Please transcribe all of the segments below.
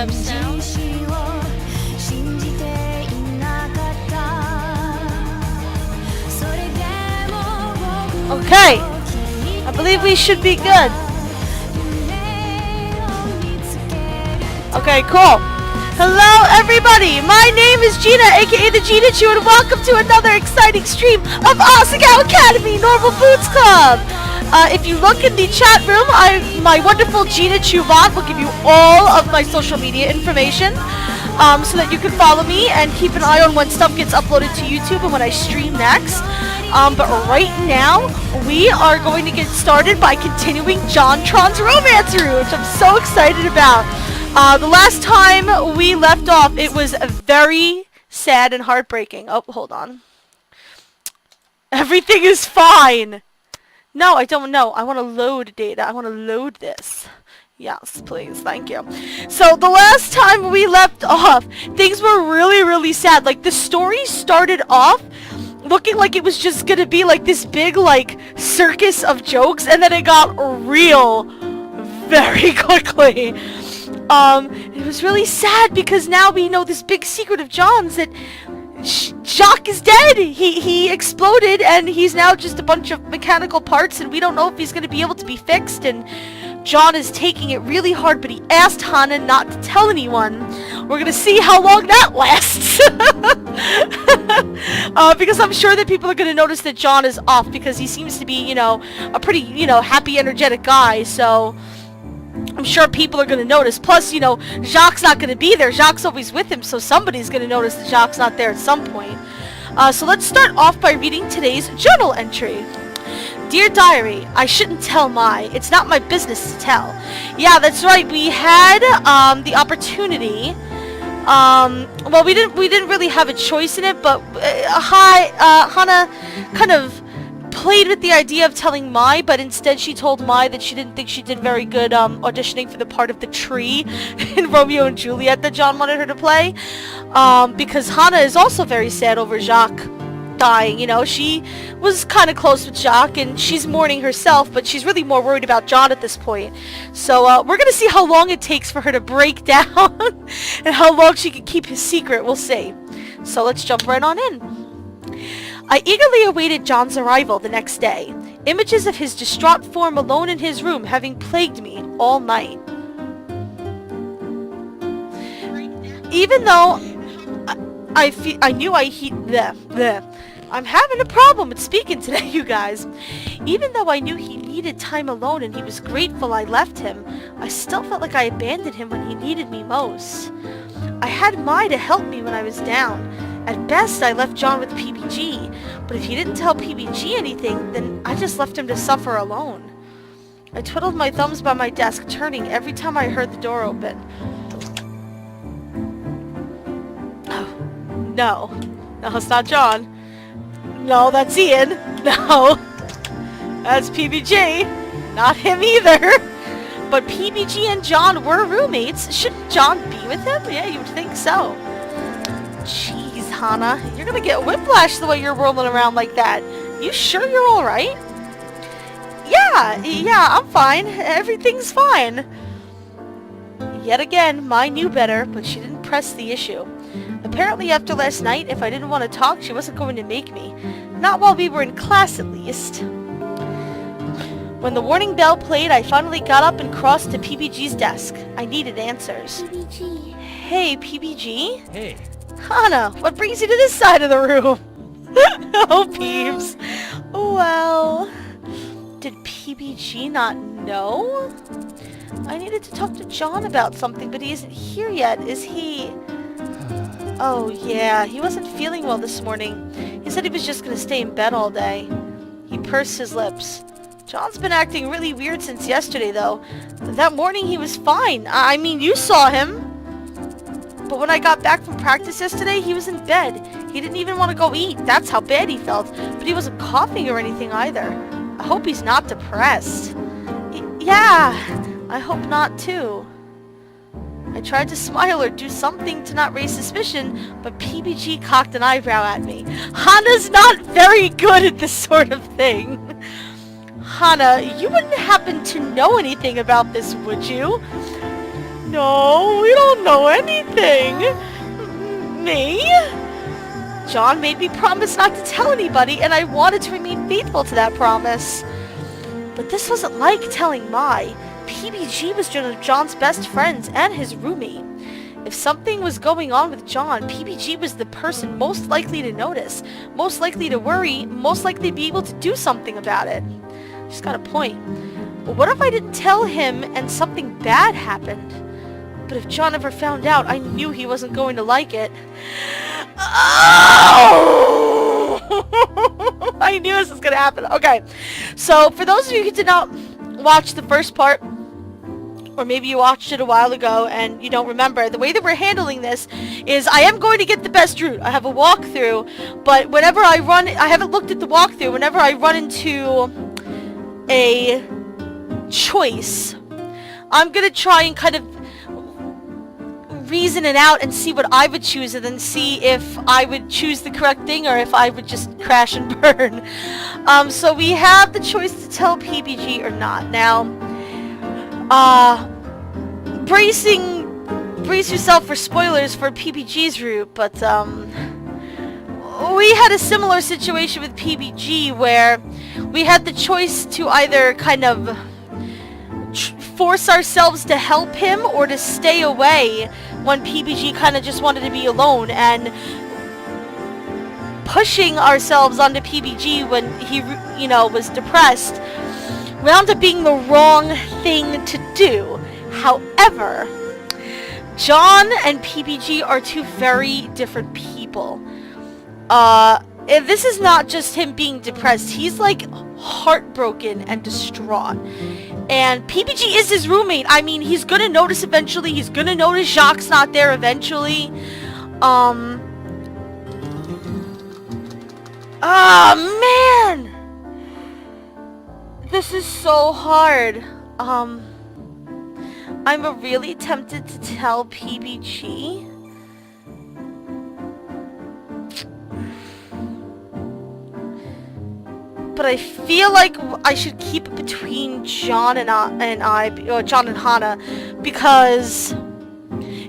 have sound. Okay, I believe we should be good. Okay, cool. Hello everybody, my name is Gina, aka the Gina Chew, and welcome to another exciting stream of Asagao Academy Normal Foods Club. If you look in the chat room, my wonderful Gina Chew bot will give you all of my social media information so that you can follow me and keep an eye on when stuff gets uploaded to YouTube and when I stream next. But right now, we are going to get started by continuing JonTron's romance route, which I'm so excited about. The last time we left off, it was very sad and heartbreaking. Oh, hold on. Everything is fine. No, I don't know. I want to load data. I want to load this. Yes, please. Thank you. So, the last time we left off, things were really, really sad. Like, the story started off looking like it was just gonna be like this big, like, circus of jokes, and then it got real very quickly. It was really sad because now we know this big secret of John's that Jacques is dead. He exploded and he's now just a bunch of mechanical parts and we don't know if he's going to be able to be fixed, and John is taking it really hard, but he asked Hana not to tell anyone. We're going to see how long that lasts. Because I'm sure that people are going to notice that John is off because he seems to be, you know, a pretty, you know, happy, energetic guy, so I'm sure people are going to notice. Plus, you know, Jacques not going to be there. Jacques always with him, so somebody's going to notice that Jacques not there at some point. So let's start off by reading today's journal entry. Dear Diary, I shouldn't tell Mai. It's not my business to tell. Yeah, that's right. We had the opportunity. Well, we didn't really have a choice in it, but Hana kind of played with the idea of telling Mai, but instead she told Mai that she didn't think she did very good auditioning for the part of the tree in Romeo and Juliet that John wanted her to play, because Hana is also very sad over Jacques dying. You know, she was kind of close with Jacques and she's mourning herself, but she's really more worried about John at this point. So we're gonna see how long it takes for her to break down and how long she can keep his secret. We'll see. So let's jump right on in. I eagerly awaited John's arrival the next day, images of his distraught form alone in his room having plagued me all night. Even though I'm having a problem with speaking today, you guys. Even though I knew he needed time alone and he was grateful I left him, I still felt like I abandoned him when he needed me most. I had Mai to help me when I was down. At best, I left John with PBG, but if he didn't tell PBG anything, then I just left him to suffer alone. I twiddled my thumbs by my desk, turning every time I heard the door open. Oh, no. No, it's not John. No, that's Ian. No. That's PBG. Not him either. But PBG and John were roommates. Shouldn't John be with him? Yeah, you would think so. Jeez. Hana, you're gonna get whiplash the way you're rolling around like that. You sure you're alright? Yeah, I'm fine. Everything's fine. Yet again, Mai knew better, but she didn't press the issue. Apparently after last night, if I didn't want to talk, she wasn't going to make me. Not while we were in class, at least. When the warning bell played, I finally got up and crossed to PBG's desk. I needed answers. PBG. Hey, PBG? Hey. Hana, what brings you to this side of the room? Oh, Peeves. Well, did PBG not know? I needed to talk to John about something, but he isn't here yet, is he? Oh, yeah, he wasn't feeling well this morning. He said he was just going to stay in bed all day. He pursed his lips. John's been acting really weird since yesterday, though. That morning he was fine. I mean, you saw him. But when I got back from practice yesterday, he was in bed. He didn't even want to go eat. That's how bad he felt. But he wasn't coughing or anything either. I hope he's not depressed. Yeah, I hope not too. I tried to smile or do something to not raise suspicion, but PBG cocked an eyebrow at me. Hana's not very good at this sort of thing. Hana, you wouldn't happen to know anything about this, would you? No, we don't know anything. Me? John made me promise not to tell anybody, and I wanted to remain faithful to that promise. But this wasn't like telling Mai. PBG was one of John's best friends and his roommate. If something was going on with John, PBG was the person most likely to notice, most likely to worry, most likely to be able to do something about it. She's got a point. But what if I didn't tell him and something bad happened? But if John ever found out, I knew he wasn't going to like it. Oh! I knew this was going to happen. Okay, so for those of you who did not watch the first part, or maybe you watched it a while ago and you don't remember, the way that we're handling this is I am going to get the best route. I have a walkthrough, but whenever I run, I haven't looked at the walkthrough, whenever I run into a choice, I'm going to try and kind of reason it out and see what I would choose, and then see if I would choose the correct thing or if I would just crash and burn. So we have the choice to tell PBG or not. Now, brace yourself for spoilers for PBG's route, but we had a similar situation with PBG where we had the choice to either kind of force ourselves to help him or to stay away when PBG kind of just wanted to be alone, and pushing ourselves onto PBG when he, you know, was depressed wound up being the wrong thing to do. However, John and PBG are two very different people. This is not just him being depressed. He's like heartbroken and distraught. And PBG is his roommate. I mean, he's gonna notice eventually. He's gonna notice Jacques not there eventually. Man! This is so hard. I'm really tempted to tell PBG. But I feel like I should keep it between John and John and Hana, because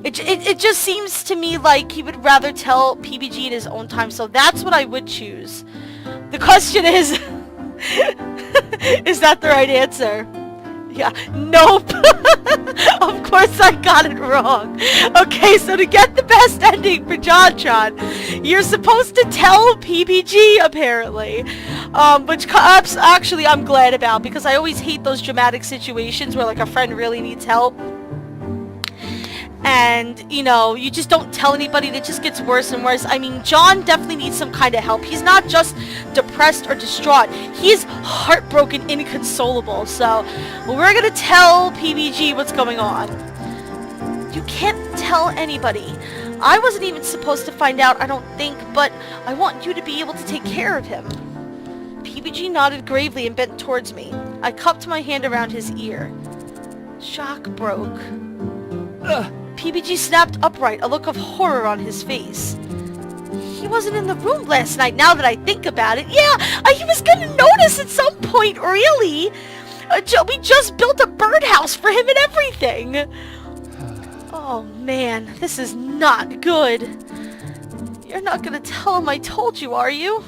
it just seems to me like he would rather tell PBG in his own time. So that's what I would choose. The question is, is that the right answer? Yeah, nope. Of course I got it wrong. Okay, so to get the best ending for JonTron, you're supposed to tell PBG, apparently. Which actually I'm glad about, because I always hate those dramatic situations where like a friend really needs help. And, you know, you just don't tell anybody, and it just gets worse and worse. I mean, John definitely needs some kind of help. He's not just depressed or distraught. He's heartbroken, inconsolable. So, we're gonna tell PBG what's going on. You can't tell anybody. I wasn't even supposed to find out, I don't think, but I want you to be able to take care of him. PBG nodded gravely and bent towards me. I cupped my hand around his ear. Shock broke. PBG snapped upright, a look of horror on his face. He wasn't in the room last night, now that I think about it. Yeah, he was gonna notice at some point, really. We just built a birdhouse for him and everything. Oh man, this is not good. You're not gonna tell him I told you, are you?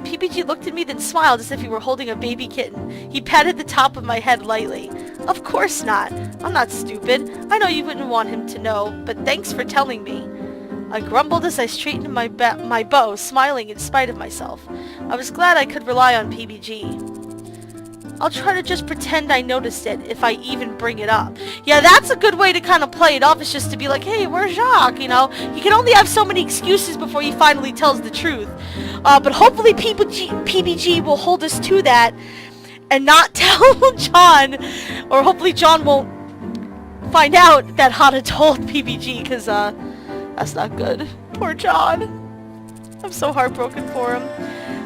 PBG looked at me, then smiled as if he were holding a baby kitten. He patted the top of my head lightly. Of course not. I'm not stupid. I know you wouldn't want him to know, but thanks for telling me. I grumbled as I straightened my bow, smiling in spite of myself. I was glad I could rely on PBG. I'll try to just pretend I noticed it, if I even bring it up. Yeah, that's a good way to kind of play it off, is just to be like, hey, where's Jacques? You know, he can only have so many excuses before he finally tells the truth. But hopefully PBG will hold us to that and not tell John, or hopefully John won't find out that Hana told PBG, because that's not good. Poor John. I'm so heartbroken for him.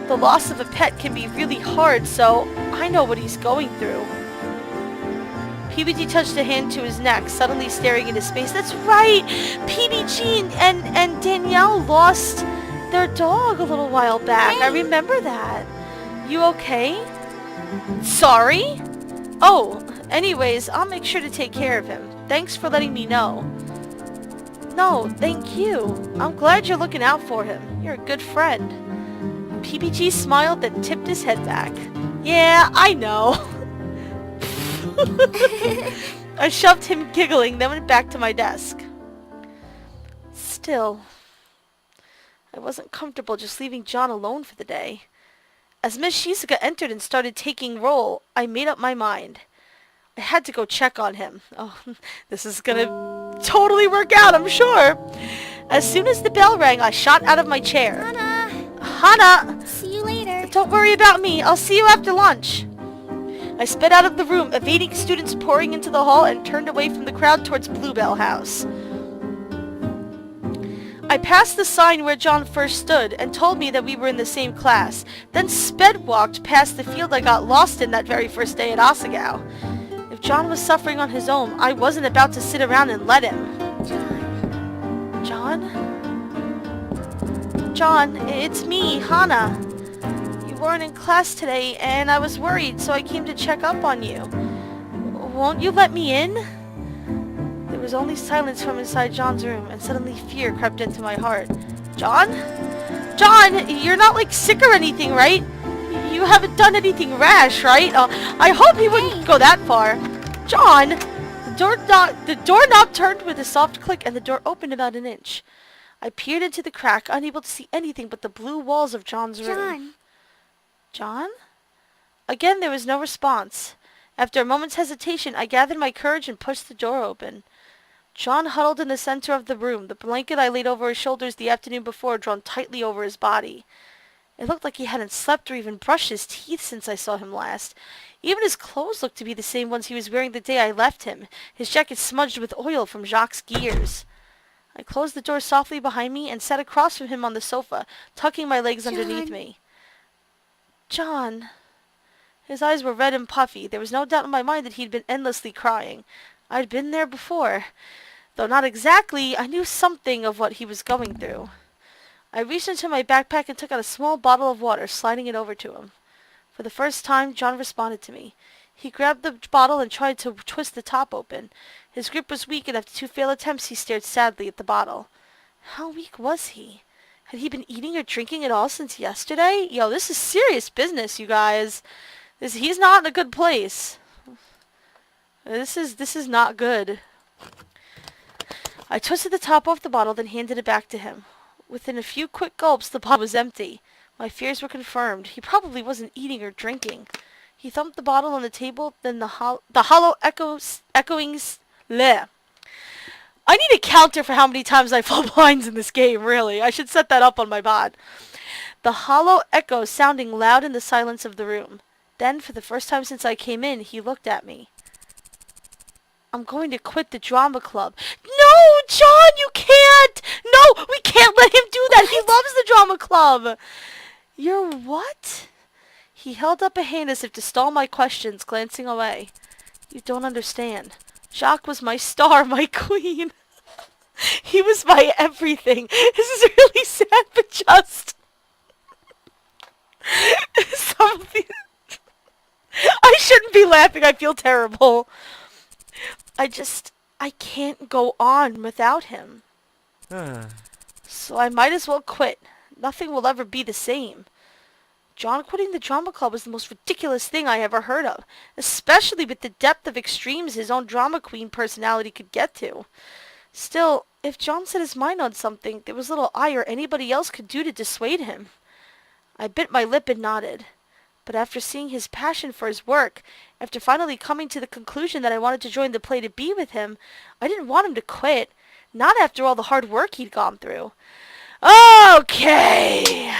The loss of a pet can be really hard, so I know what he's going through. PBG touched a hand to his neck, suddenly staring into space. That's right! PBG and Danielle lost their dog a little while back. I remember that. You okay? Sorry? Oh, anyways, I'll make sure to take care of him. Thanks for letting me know. No, thank you. I'm glad you're looking out for him. You're a good friend. PBG smiled, then tipped his head back. Yeah, I know. I shoved him giggling, then went back to my desk. Still, I wasn't comfortable just leaving John alone for the day. As Miss Shizuka entered and started taking roll, I made up my mind. I had to go check on him. Oh, this is gonna totally work out, I'm sure. As soon as the bell rang, I shot out of my chair. Hana! Hana! See you later. Don't worry about me. I'll see you after lunch. I sped out of the room, evading students pouring into the hall, and turned away from the crowd towards Bluebell House. I passed the sign where John first stood and told me that we were in the same class, then sped walked past the field I got lost in that very first day at Asagao. If John was suffering on his own, I wasn't about to sit around and let him. John? John, it's me, Hana. You weren't in class today, and I was worried, so I came to check up on you. Won't you let me in? There was only silence from inside John's room, and suddenly fear crept into my heart. John? John, you're not, like, sick or anything, right? You haven't done anything rash, right? I hope he wouldn't go that far. John! The doorknob turned with a soft click, and the door opened about an inch. I peered into the crack, unable to see anything but the blue walls of John's room. John? Again, there was no response. After a moment's hesitation, I gathered my courage and pushed the door open. John huddled in the center of the room, the blanket I laid over his shoulders the afternoon before drawn tightly over his body. It looked like he hadn't slept or even brushed his teeth since I saw him last. Even his clothes looked to be the same ones he was wearing the day I left him, his jacket smudged with oil from Jacques' gears. I closed the door softly behind me and sat across from him on the sofa, tucking my legs underneath me. John. His eyes were red and puffy. There was no doubt in my mind that he'd been endlessly crying. I'd been there before. Though not exactly, I knew something of what he was going through. I reached into my backpack and took out a small bottle of water, sliding it over to him. For the first time, John responded to me. He grabbed the bottle and tried to twist the top open. His grip was weak, and after 2 failed attempts, he stared sadly at the bottle. How weak was he? Had he been eating or drinking at all since yesterday? Yo, this is serious business, you guys. He's not in a good place. This is not good. I twisted the top off the bottle, then handed it back to him. Within a few quick gulps, the bottle was empty. My fears were confirmed. He probably wasn't eating or drinking. He thumped the bottle on the table, then the hollow echoing... Bleh. I need a counter for how many times I fall blinds in this game, really. I should set that up on my bot. The hollow echo sounding loud in the silence of the room. Then, for the first time since I came in, he looked at me. I'm going to quit the drama club. No, John, you can't! No, we can't let him do that. He loves the drama club. You're what? He held up a hand as if to stall my questions, glancing away. You don't understand. Jacques was my star, my queen. He was my everything. This is really sad, but just... something... I shouldn't be laughing. I feel terrible. I can't go on without him. So I might as well quit. Nothing will ever be the same. John quitting the drama club was the most ridiculous thing I ever heard of, especially with the depth of extremes his own drama queen personality could get to. Still, if John set his mind on something, there was little I or anybody else could do to dissuade him. I bit my lip and nodded. But after seeing his passion for his work, after finally coming to the conclusion that I wanted to join the play to be with him, I didn't want him to quit. Not after all the hard work he'd gone through. Okay!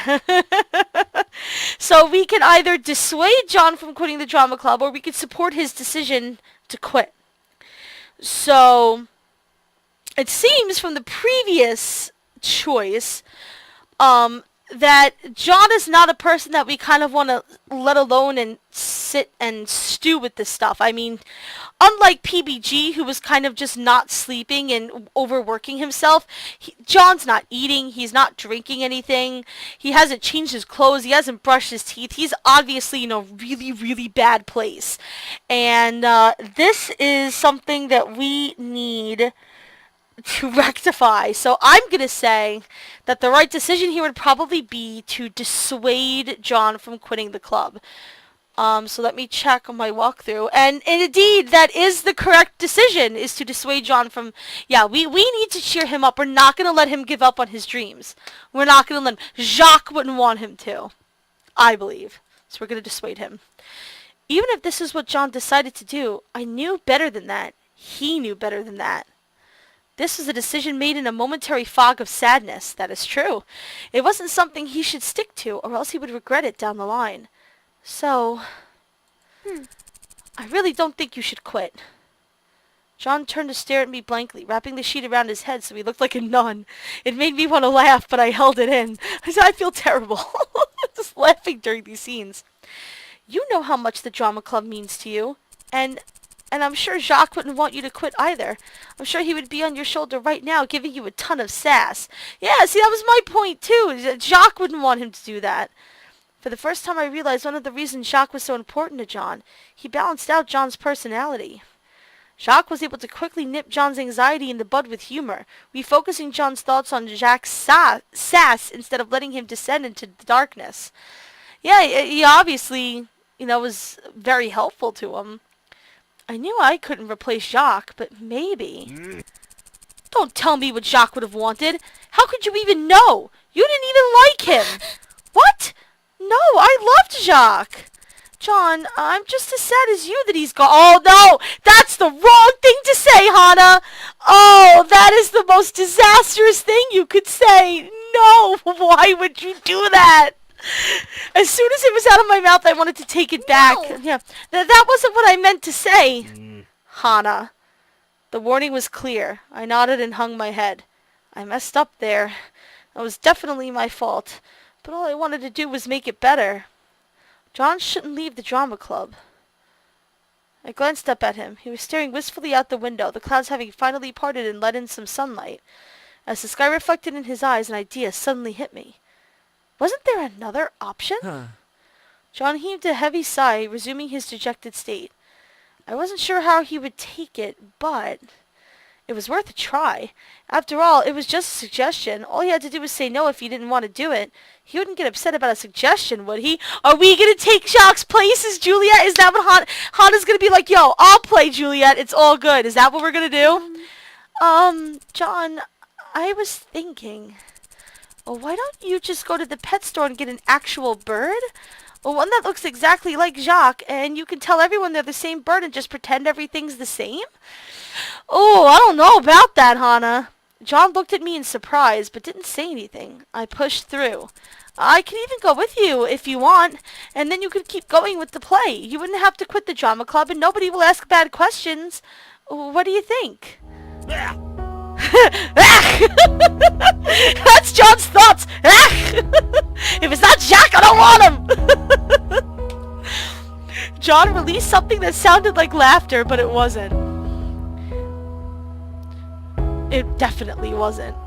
So we can either dissuade John from quitting the drama club, or we could support his decision to quit. So, it seems from the previous choice, that John is not a person that we kind of want to let alone and sit and stew with this stuff. I mean, unlike PBG, who was kind of just not sleeping and overworking himself, John's not eating, he's not drinking anything, he hasn't changed his clothes, he hasn't brushed his teeth, he's obviously in a really, really bad place. And this is something that we need to rectify. So I'm going to say that the right decision here would probably be to dissuade John from quitting the club. So let me check on my walkthrough. And indeed, that is the correct decision, is to dissuade John from... Yeah, we need to cheer him up. We're not going to let him give up on his dreams. We're not going to let him... Jacques wouldn't want him to, I believe. So we're going to dissuade him. Even if this is what John decided to do, I knew better than that. He knew better than that. This was a decision made in a momentary fog of sadness. That is true. It wasn't something he should stick to, or else he would regret it down the line. So, I really don't think you should quit. John turned to stare at me blankly, wrapping the sheet around his head so he looked like a nun. It made me want to laugh, but I held it in. I feel terrible. Just laughing during these scenes. You know how much the drama club means to you, and I'm sure Jacques wouldn't want you to quit either. I'm sure he would be on your shoulder right now, giving you a ton of sass. Yeah, see, that was my point, too. Jacques wouldn't want him to do that. For the first time, I realized one of the reasons Jacques was so important to John. He balanced out John's personality. Jacques was able to quickly nip John's anxiety in the bud with humor, refocusing John's thoughts on Jacques' sass instead of letting him descend into the darkness. Yeah, he obviously, was very helpful to him. I knew I couldn't replace Jacques, but maybe... Don't tell me what Jacques would have wanted. How could you even know? You didn't even like him. What? No, I loved Jacques. John, I'm just as sad as you that he's gone. Oh, no! That's the wrong thing to say, Hana! Oh, that is the most disastrous thing you could say. No! Why would you do that? As soon as it was out of my mouth, I wanted to take it back. Yeah, that wasn't what I meant to say. Hana. The warning was clear. I nodded and hung my head. I messed up there. That was definitely my fault. But all I wanted to do was make it better. John shouldn't leave the drama club. I glanced up at him. He was staring wistfully out the window, the clouds having finally parted and let in some sunlight. As the sky reflected in his eyes, an idea suddenly hit me. Wasn't there another option? John heaved a heavy sigh, resuming his dejected state. I wasn't sure how he would take it, but it was worth a try. After all, it was just a suggestion. All he had to do was say no if he didn't want to do it. He wouldn't get upset about a suggestion, would he? Are we going to take Jacques' place as Juliet? Is that what Hana's going to be like, yo, I'll play Juliet, it's all good. Is that what we're going to do? John, I was thinking... Well, why don't you just go to the pet store and get an actual bird? Well, one that looks exactly like Jacques, and you can tell everyone they're the same bird and just pretend everything's the same? Oh, I don't know about that, Hana. John looked at me in surprise, but didn't say anything. I pushed through. I can even go with you if you want, and then you could keep going with the play. You wouldn't have to quit the drama club, and nobody will ask bad questions. What do you think? Yeah. That's John's thoughts. If it's not Jacques, I don't want him. John released something that sounded like laughter, but it wasn't. It definitely wasn't.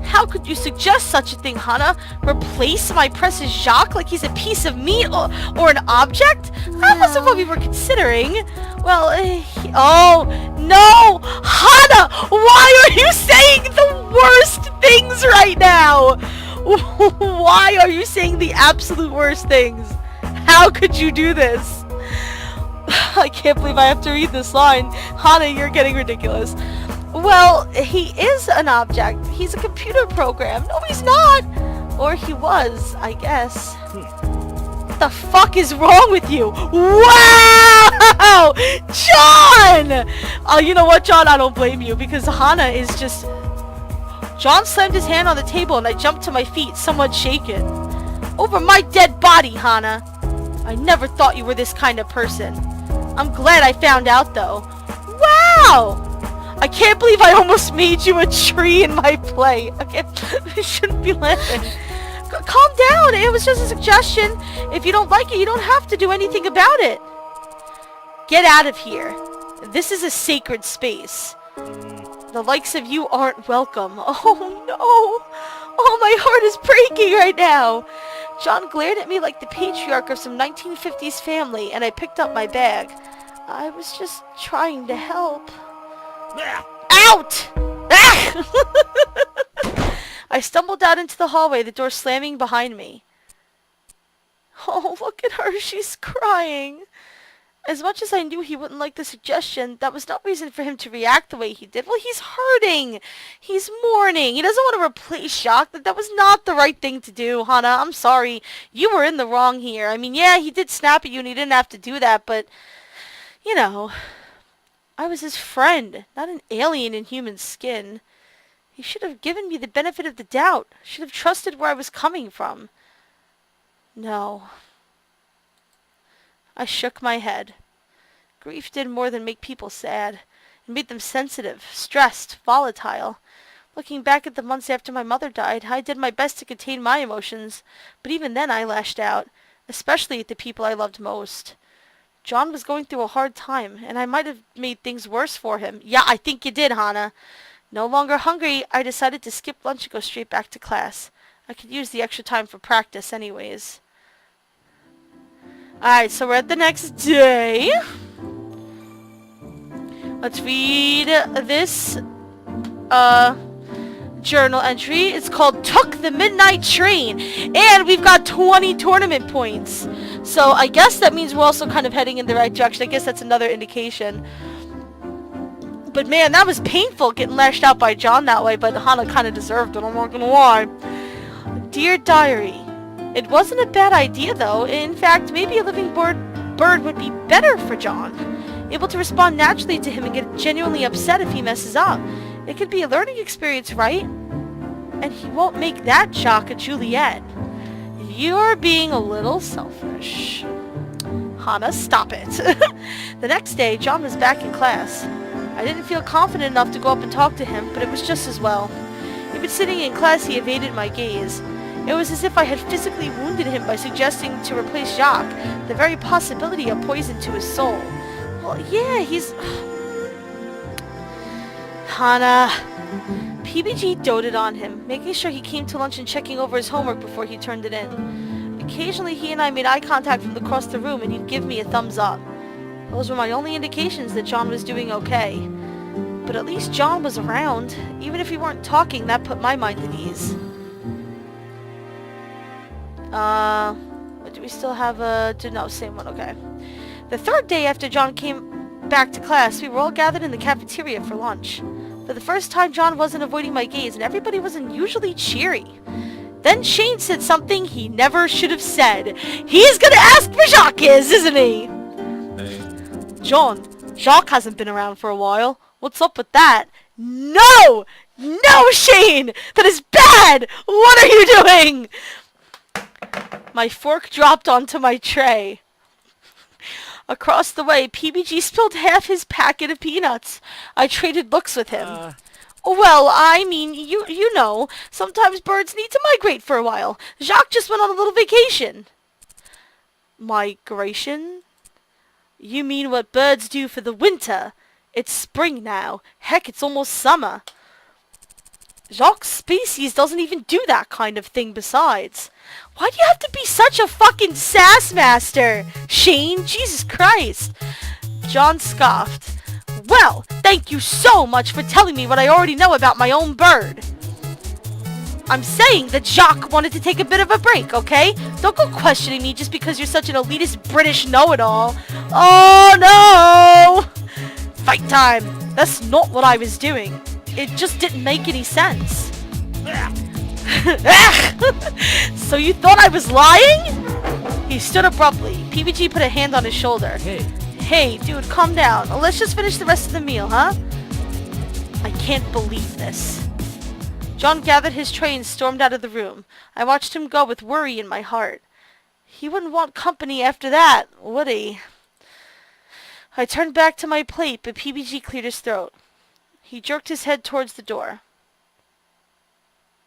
How could you suggest such a thing, Hana? Replace my precious Jacques like he's a piece of meat or an object? That wasn't what we were considering. Well, oh, no! Hana! Why are you saying the worst things right now? Why are you saying the absolute worst things? How could you do this? I can't believe I have to read this line. Hana, you're getting ridiculous. Well, he is an object. He's a computer program. No, he's not. Or he was, I guess. What the fuck is wrong with you? Wow! John! Oh, you know what, John? I don't blame you, because Hana is just... John slammed his hand on the table and I jumped to my feet, somewhat shaken. Over my dead body, Hana. I never thought you were this kind of person. I'm glad I found out, though. Wow! I can't believe I almost made you a tree in my play. I shouldn't be laughing. Calm down. It was just a suggestion. If you don't like it, you don't have to do anything about it. Get out of here. This is a sacred space. The likes of you aren't welcome. Oh no. Oh, my heart is breaking right now. John glared at me like the patriarch of some 1950s family, and I picked up my bag. I was just trying to help. Out! I stumbled out into the hallway, the door slamming behind me. Oh, look at her. She's crying. As much as I knew he wouldn't like the suggestion, that was no reason for him to react the way he did. Well, he's hurting. He's mourning. He doesn't want to replace Jacques. That was not the right thing to do, Hana. I'm sorry. You were in the wrong here. I mean, yeah, he did snap at you and he didn't have to do that, but, you know, I was his friend, not an alien in human skin. He should have given me the benefit of the doubt. Should have trusted where I was coming from. No. I shook my head. Grief did more than make people sad. It made them sensitive, stressed, volatile. Looking back at the months after my mother died, I did my best to contain my emotions, but even then I lashed out, especially at the people I loved most. John was going through a hard time, and I might have made things worse for him. Yeah, I think you did, Hana. No longer hungry, I decided to skip lunch and go straight back to class. I could use the extra time for practice anyways. Alright, so we're at the next day. Let's read this journal entry. It's called Took the Midnight Train. And we've got 20 tournament points. So I guess that means we're also kind of heading in the right direction. I guess that's another indication. But man, that was painful getting lashed out by John that way. But Hana kind of deserved it, I'm not gonna lie. Dear Diary. It wasn't a bad idea, though. In fact, maybe a living bird would be better for John. Able to respond naturally to him and get genuinely upset if he messes up. It could be a learning experience, right? And he won't make that Jacques a Juliet. You're being a little selfish. Hana, stop it. The next day, John was back in class. I didn't feel confident enough to go up and talk to him, but it was just as well. Even sitting in class, he evaded my gaze. It was as if I had physically wounded him by suggesting to replace Jacques, the very possibility of poison to his soul. Well, yeah, he's... Hana... PBG doted on him, making sure he came to lunch and checking over his homework before he turned it in. Occasionally, he and I made eye contact from across the room, and he'd give me a thumbs up. Those were my only indications that John was doing okay. But at least John was around. Even if we weren't talking, that put my mind at ease. Do we still have no, same one, okay. The third day after John came back to class, we were all gathered in the cafeteria for lunch. For the first time, John wasn't avoiding my gaze, and everybody was unusually cheery. Then Shane said something he never should have said. He's gonna ask where Jacques is, isn't he? Hey. John, Jacques hasn't been around for a while. What's up with that? No! No, Shane! That is bad! What are you doing? My fork dropped onto my tray. Across the way, PBG spilled half his packet of peanuts. I traded looks with him. Well, I mean, you know, sometimes birds need to migrate for a while. Jacques just went on a little vacation. Migration? You mean what birds do for the winter? It's spring now. Heck, it's almost summer. Jacques' species doesn't even do that kind of thing besides. Why do you have to be such a fucking sass master? Shane, Jesus Christ. John scoffed. Well, thank you so much for telling me what I already know about my own bird. I'm saying that Jacques wanted to take a bit of a break, okay? Don't go questioning me just because you're such an elitist British know-it-all. Oh no! Fight time. That's not what I was doing. It just didn't make any sense. So you thought I was lying? He stood abruptly. PBG put a hand on his shoulder. Hey, dude, calm down. Let's just finish the rest of the meal, huh? I can't believe this. John gathered his tray and stormed out of the room. I watched him go with worry in my heart. He wouldn't want company after that, would he? I turned back to my plate, but PBG cleared his throat. He jerked his head towards the door.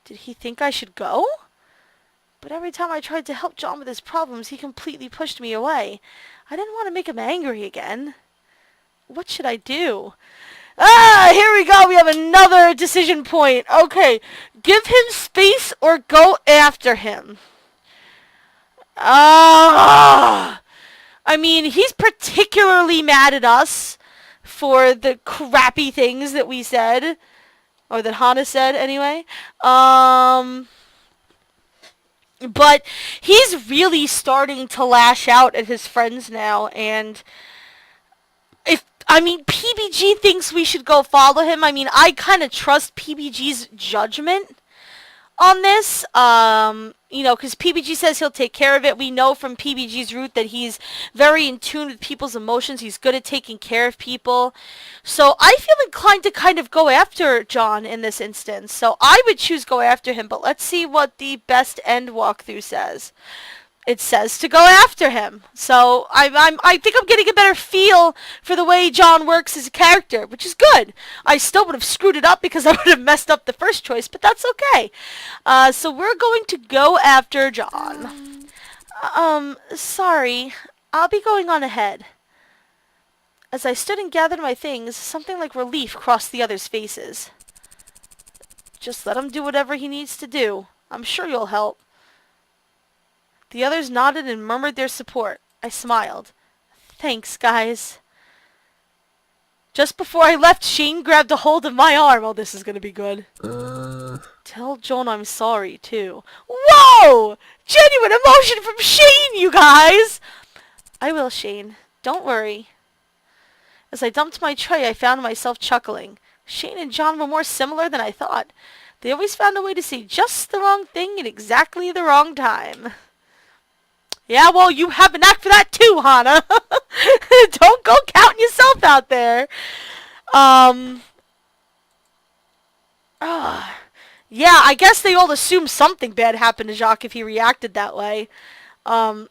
Did he think I should go? But every time I tried to help John with his problems, he completely pushed me away. I didn't want to make him angry again. What should I do? Ah, here we go. We have another decision point. Okay, give him space or go after him. I mean, he's particularly mad at us for the crappy things that we said. Or that Hana said, anyway. But he's really starting to lash out at his friends now, and PBG thinks we should go follow him. I mean, I kind of trust PBG's judgment on this, because PBG says he'll take care of it. We know from PBG's route that he's very in tune with people's emotions. He's good at taking care of people. So I feel inclined to kind of go after John in this instance. So I would choose go after him, but let's see what the best end walkthrough says. It says to go after him. So I think I'm getting a better feel for the way John works as a character, which is good. I still would have screwed it up because I would have messed up the first choice, but that's okay. So we're going to go after John. Sorry. I'll be going on ahead. As I stood and gathered my things, something like relief crossed the others' faces. Just let him do whatever he needs to do. I'm sure you'll help. The others nodded and murmured their support. I smiled. Thanks, guys. Just before I left, Shane grabbed a hold of my arm. Oh, this is gonna be good. Tell John I'm sorry, too. Whoa! Genuine emotion from Shane, you guys! I will, Shane. Don't worry. As I dumped my tray, I found myself chuckling. Shane and John were more similar than I thought. They always found a way to say just the wrong thing at exactly the wrong time. Yeah, well, you have a knack for that too, Hana. Don't go counting yourself out there. Yeah, I guess they all assumed something bad happened to Jacques if he reacted that way. So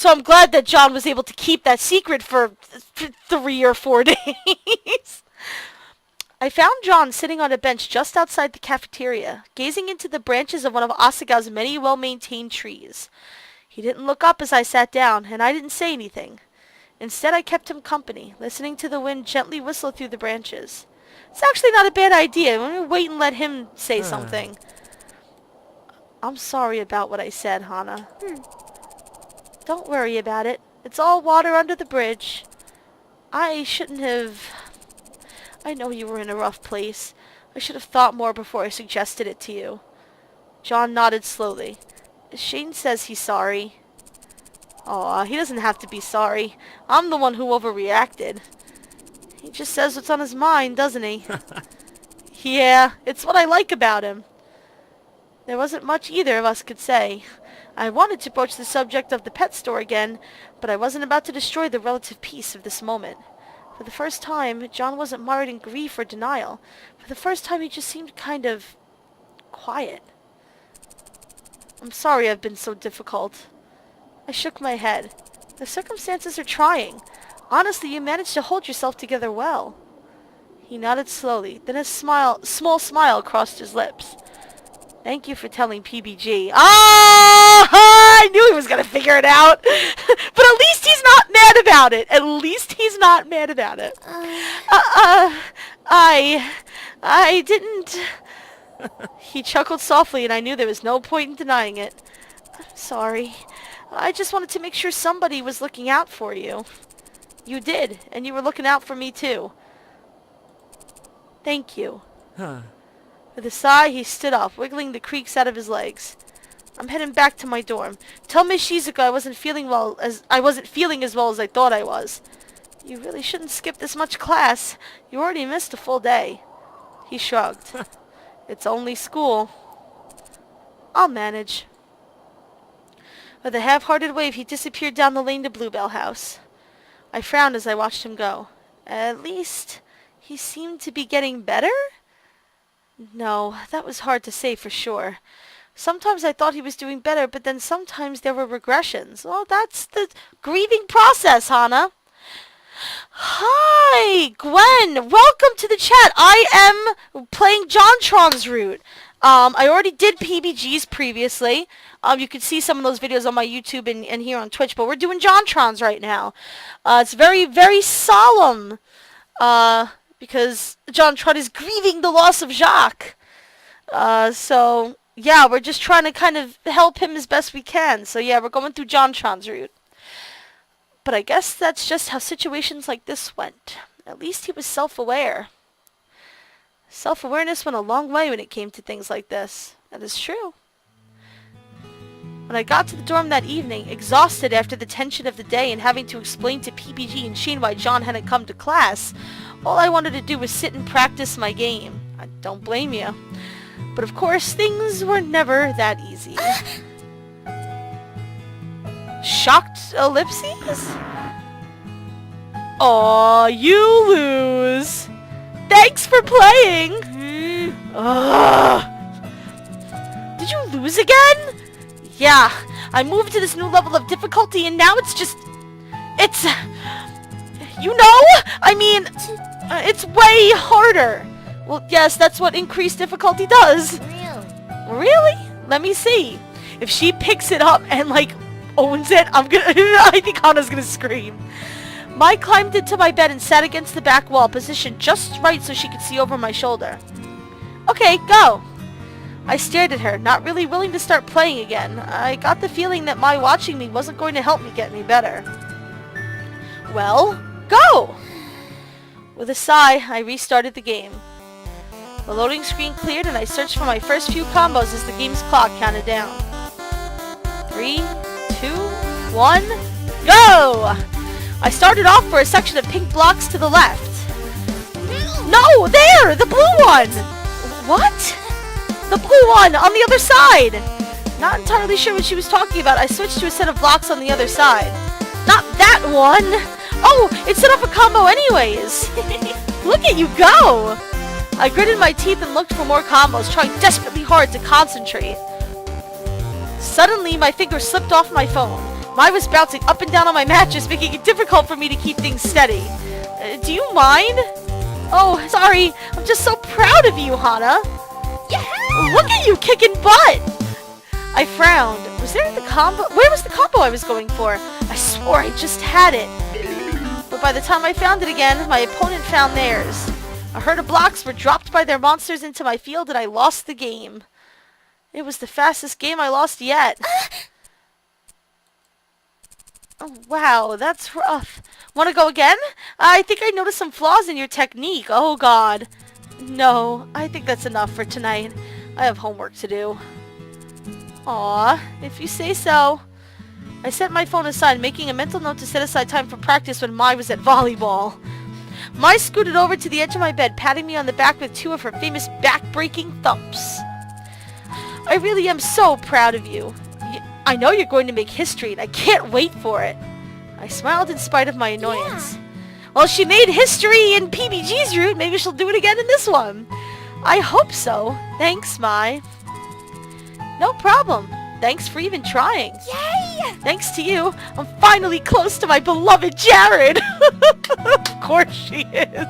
I'm glad that John was able to keep that secret for 3 or 4 days. I found John sitting on a bench just outside the cafeteria, gazing into the branches of one of Asagao's many well-maintained trees. He didn't look up as I sat down, and I didn't say anything. Instead, I kept him company, listening to the wind gently whistle through the branches. It's actually not a bad idea. Let me wait and let him say something. I'm sorry about what I said, Hana. Don't worry about it. It's all water under the bridge. I shouldn't have... I know you were in a rough place. I should have thought more before I suggested it to you. John nodded slowly. Shane says he's sorry. Aw, he doesn't have to be sorry. I'm the one who overreacted. He just says what's on his mind, doesn't he? Yeah, it's what I like about him. There wasn't much either of us could say. I wanted to broach the subject of the pet store again, but I wasn't about to destroy the relative peace of this moment. For the first time, John wasn't mired in grief or denial. For the first time, he just seemed kind of quiet. I'm sorry I've been so difficult. I shook my head. The circumstances are trying. Honestly, you managed to hold yourself together well. He nodded slowly, then a small smile crossed his lips. Thank you for telling PBG. I knew he was going to figure it out. But at least he's not mad about it. At least he's not mad about it. I didn't... He chuckled softly, and I knew there was no point in denying it. I'm sorry. I just wanted to make sure somebody was looking out for you. You did, and you were looking out for me, too. Thank you. With a sigh, he stood up, wiggling the creaks out of his legs. I'm heading back to my dorm. Tell Miss Shizuka I wasn't feeling as well as I thought I was. You really shouldn't skip this much class. You already missed a full day. He shrugged. It's only school. I'll manage. With a half-hearted wave, he disappeared down the lane to Bluebell House. I frowned as I watched him go. At least, he seemed to be getting better? No, that was hard to say for sure. Sometimes I thought he was doing better, but then sometimes there were regressions. Well, that's the grieving process, Hana. Hi, Gwen. Welcome to the chat. I am playing JonTron's route. I already did PBGs previously. You can see some of those videos on my YouTube and here on Twitch, but we're doing JonTron's right now. It's very, very solemn, because JonTron is grieving the loss of Jacques. So, yeah, we're just trying to kind of help him as best we can. So, yeah, we're going through JonTron's route. But I guess that's just how situations like this went. At least he was self-aware. Self-awareness went a long way when it came to things like this. That is true. When I got to the dorm that evening, exhausted after the tension of the day and having to explain to PPG and Sheen why John hadn't come to class, all I wanted to do was sit and practice my game. I don't blame you. But of course, things were never that easy. Shocked ellipses? Aw, you lose. Thanks for playing. Ugh. Did you lose again? Yeah, I moved to this new level of difficulty and now it's just... It's... You know? I mean, it's way harder. Well, yes, that's what increased difficulty does. Really? Let me see. If she picks it up and, like, owns it, I think Hana's gonna scream. Mai climbed into my bed and sat against the back wall, positioned just right so she could see over my shoulder. Okay, go. I stared at her, not really willing to start playing again. I got the feeling that Mai watching me wasn't going to help me get any better. Well, go! With a sigh, I restarted the game. The loading screen cleared and I searched for my first few combos as the game's clock counted down. 3, 2, 1, go! I started off for a section of pink blocks to the left. No, there! The blue one! What? The blue one, on the other side! Not entirely sure what she was talking about. I switched to a set of blocks on the other side. Not that one! Oh, it set off a combo anyways! Look at you go! I gritted my teeth and looked for more combos, trying desperately hard to concentrate. Suddenly, my finger slipped off my phone. Mai was bouncing up and down on my mattress, making it difficult for me to keep things steady. Do you mind? Oh, sorry. I'm just so proud of you, Hana. Yeah! Look at you kicking butt! I frowned. Was there the combo? Where was the combo I was going for? I swore I just had it. But by the time I found it again, my opponent found theirs. A herd of blocks were dropped by their monsters into my field and I lost the game. It was the fastest game I lost yet. Oh, wow, that's rough. Want to go again? I think I noticed some flaws in your technique. Oh, God. No, I think that's enough for tonight. I have homework to do. Aw, if you say so. I set my phone aside, making a mental note to set aside time for practice when Mai was at volleyball. Mai scooted over to the edge of my bed, patting me on the back with 2 of her famous back-breaking thumps. I really am so proud of you. I know you're going to make history, and I can't wait for it. I smiled in spite of my annoyance. Yeah. Well, she made history in PBG's route. Maybe she'll do it again in this one. I hope so. Thanks, Mai. No problem. Thanks for even trying. Yay! Thanks to you, I'm finally close to my beloved Jared. Of course she is.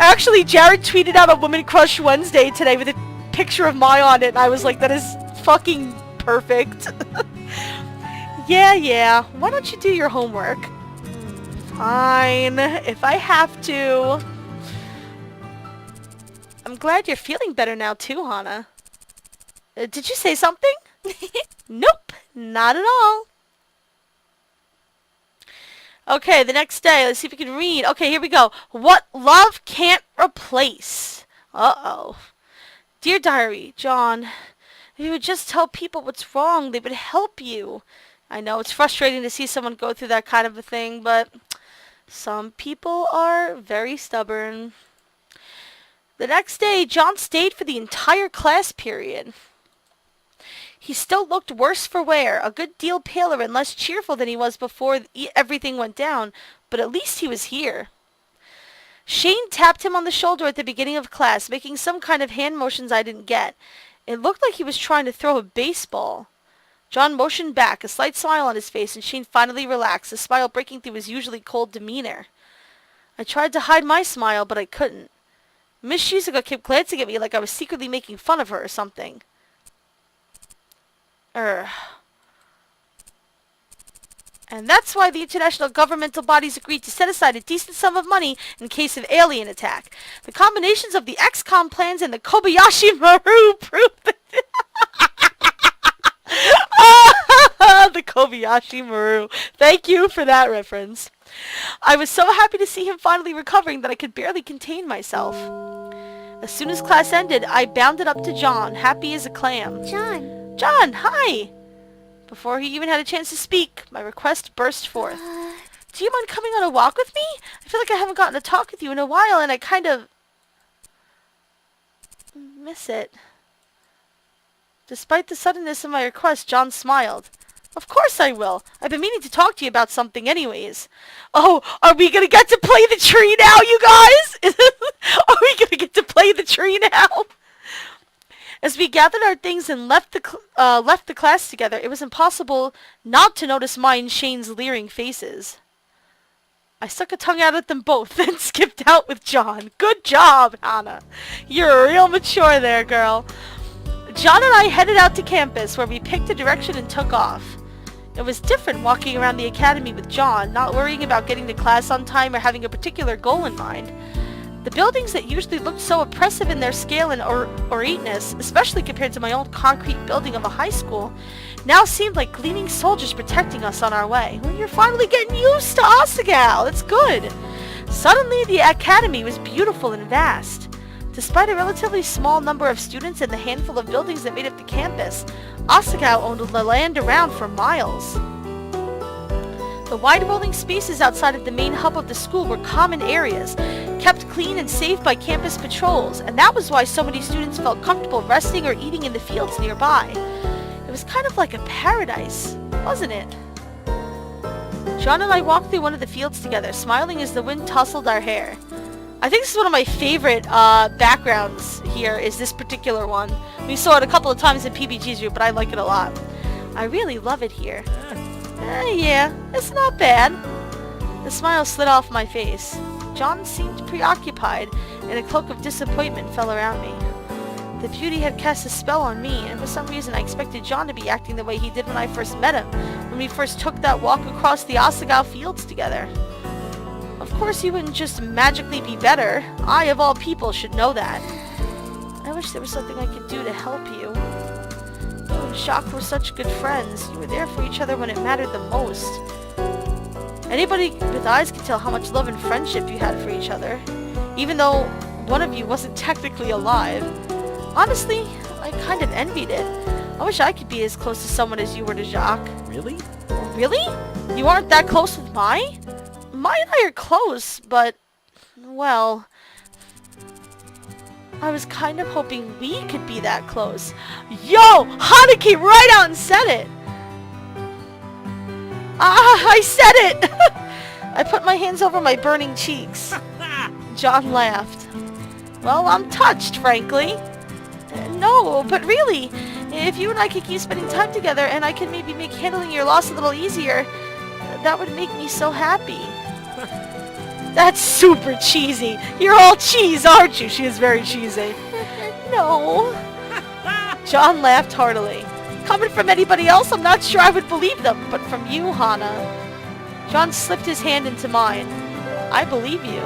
Actually, Jared tweeted out a Woman Crush Wednesday today with a picture of Mai on it, and I was like, that is fucking perfect. Yeah. Why don't you do your homework? Fine, if I have to. I'm glad you're feeling better now too, Hana. Did you say something? Nope, not at all. Okay, the next day, let's see if we can read. Okay, here we go. What love can't replace. Uh-oh. Dear Diary, John, if you would just tell people what's wrong, they would help you. I know it's frustrating to see someone go through that kind of a thing, but some people are very stubborn. The next day, John stayed for the entire class period. He still looked worse for wear, a good deal paler and less cheerful than he was before everything went down, but at least he was here. Shane tapped him on the shoulder at the beginning of class, making some kind of hand motions I didn't get. It looked like he was trying to throw a baseball. John motioned back, a slight smile on his face, and Shane finally relaxed, a smile breaking through his usually cold demeanor. I tried to hide my smile, but I couldn't. Miss Shizuka kept glancing at me like I was secretly making fun of her or something. And that's why the international governmental bodies agreed to set aside a decent sum of money in case of alien attack. The combinations of the XCOM plans and the Kobayashi Maru proved that... The Kobayashi Maru. Thank you for that reference. I was so happy to see him finally recovering that I could barely contain myself. As soon as class ended, I bounded up to John, happy as a clam. John. John, hi! Before he even had a chance to speak, my request burst forth. Do you mind coming on a walk with me? I feel like I haven't gotten to talk with you in a while, and I kind of... miss it. Despite the suddenness of my request, John smiled. Of course I will. I've been meaning to talk to you about something anyways. Oh, are we going to get to play the tree now, you guys? Are we going to get to play the tree now? As we gathered our things and left the class together, it was impossible not to notice mine and Shane's leering faces. I stuck a tongue out at them both, then skipped out with John. Good job, Hana. You're real mature there, girl. John and I headed out to campus, where we picked a direction and took off. It was different walking around the academy with John, not worrying about getting to class on time or having a particular goal in mind. The buildings that usually looked so oppressive in their scale and orateness, especially compared to my old concrete building of a high school, now seemed like gleaming soldiers protecting us on our way. Well, you're finally getting used to Asagao. That's good. Suddenly, the academy was beautiful and vast. Despite a relatively small number of students and the handful of buildings that made up the campus, Asagao owned the land around for miles. The wide rolling spaces outside of the main hub of the school were common areas, kept clean and safe by campus patrols, and that was why so many students felt comfortable resting or eating in the fields nearby. It was kind of like a paradise, wasn't it? John and I walked through one of the fields together, smiling as the wind tousled our hair. I think this is one of my favorite backgrounds here, is this particular one. We saw it a couple of times in PBG's room, but I like it a lot. I really love it here. Yeah, it's not bad. The smile slid off my face. John seemed preoccupied, and a cloak of disappointment fell around me. The beauty had cast a spell on me, and for some reason I expected John to be acting the way he did when I first met him, when we first took that walk across the Asagao fields together. Of course he wouldn't just magically be better. I, of all people, should know that. I wish there was something I could do to help you. You and Jacques were such good friends. You were there for each other when it mattered the most. Anybody with eyes could tell how much love and friendship you had for each other, even though one of you wasn't technically alive. Honestly, I kind of envied it. I wish I could be as close to someone as you were to Jacques. Really? Really? You aren't that close with Mai? Mai and I are close, but, well, I was kind of hoping we could be that close. Yo! Hana came right out and said it! I said it! I put my hands over my burning cheeks. John laughed. Well, I'm touched, frankly. No, but really, if you and I could keep spending time together and I could maybe make handling your loss a little easier, that would make me so happy. That's super cheesy. You're all cheese, aren't you? She is very cheesy. No. John laughed heartily. Coming from anybody else, I'm not sure I would believe them, but from you, Hana. John slipped his hand into mine. I believe you.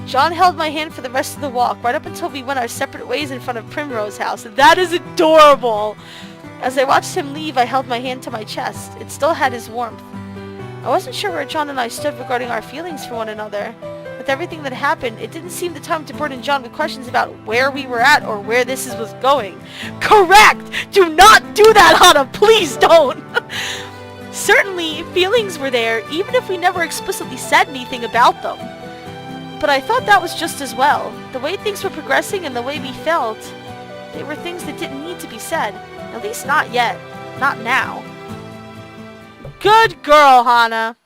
John held my hand for the rest of the walk, right up until we went our separate ways in front of Primrose House. That is adorable! As I watched him leave, I held my hand to my chest. It still had his warmth. I wasn't sure where John and I stood regarding our feelings for one another. With everything that happened, it didn't seem the time to burden John with questions about where we were at or where this was going. Correct! Do not do that, Hana! Please don't! Certainly, feelings were there, even if we never explicitly said anything about them. But I thought that was just as well. The way things were progressing and the way we felt, they were things that didn't need to be said. At least not yet. Not now. Good girl, Hana.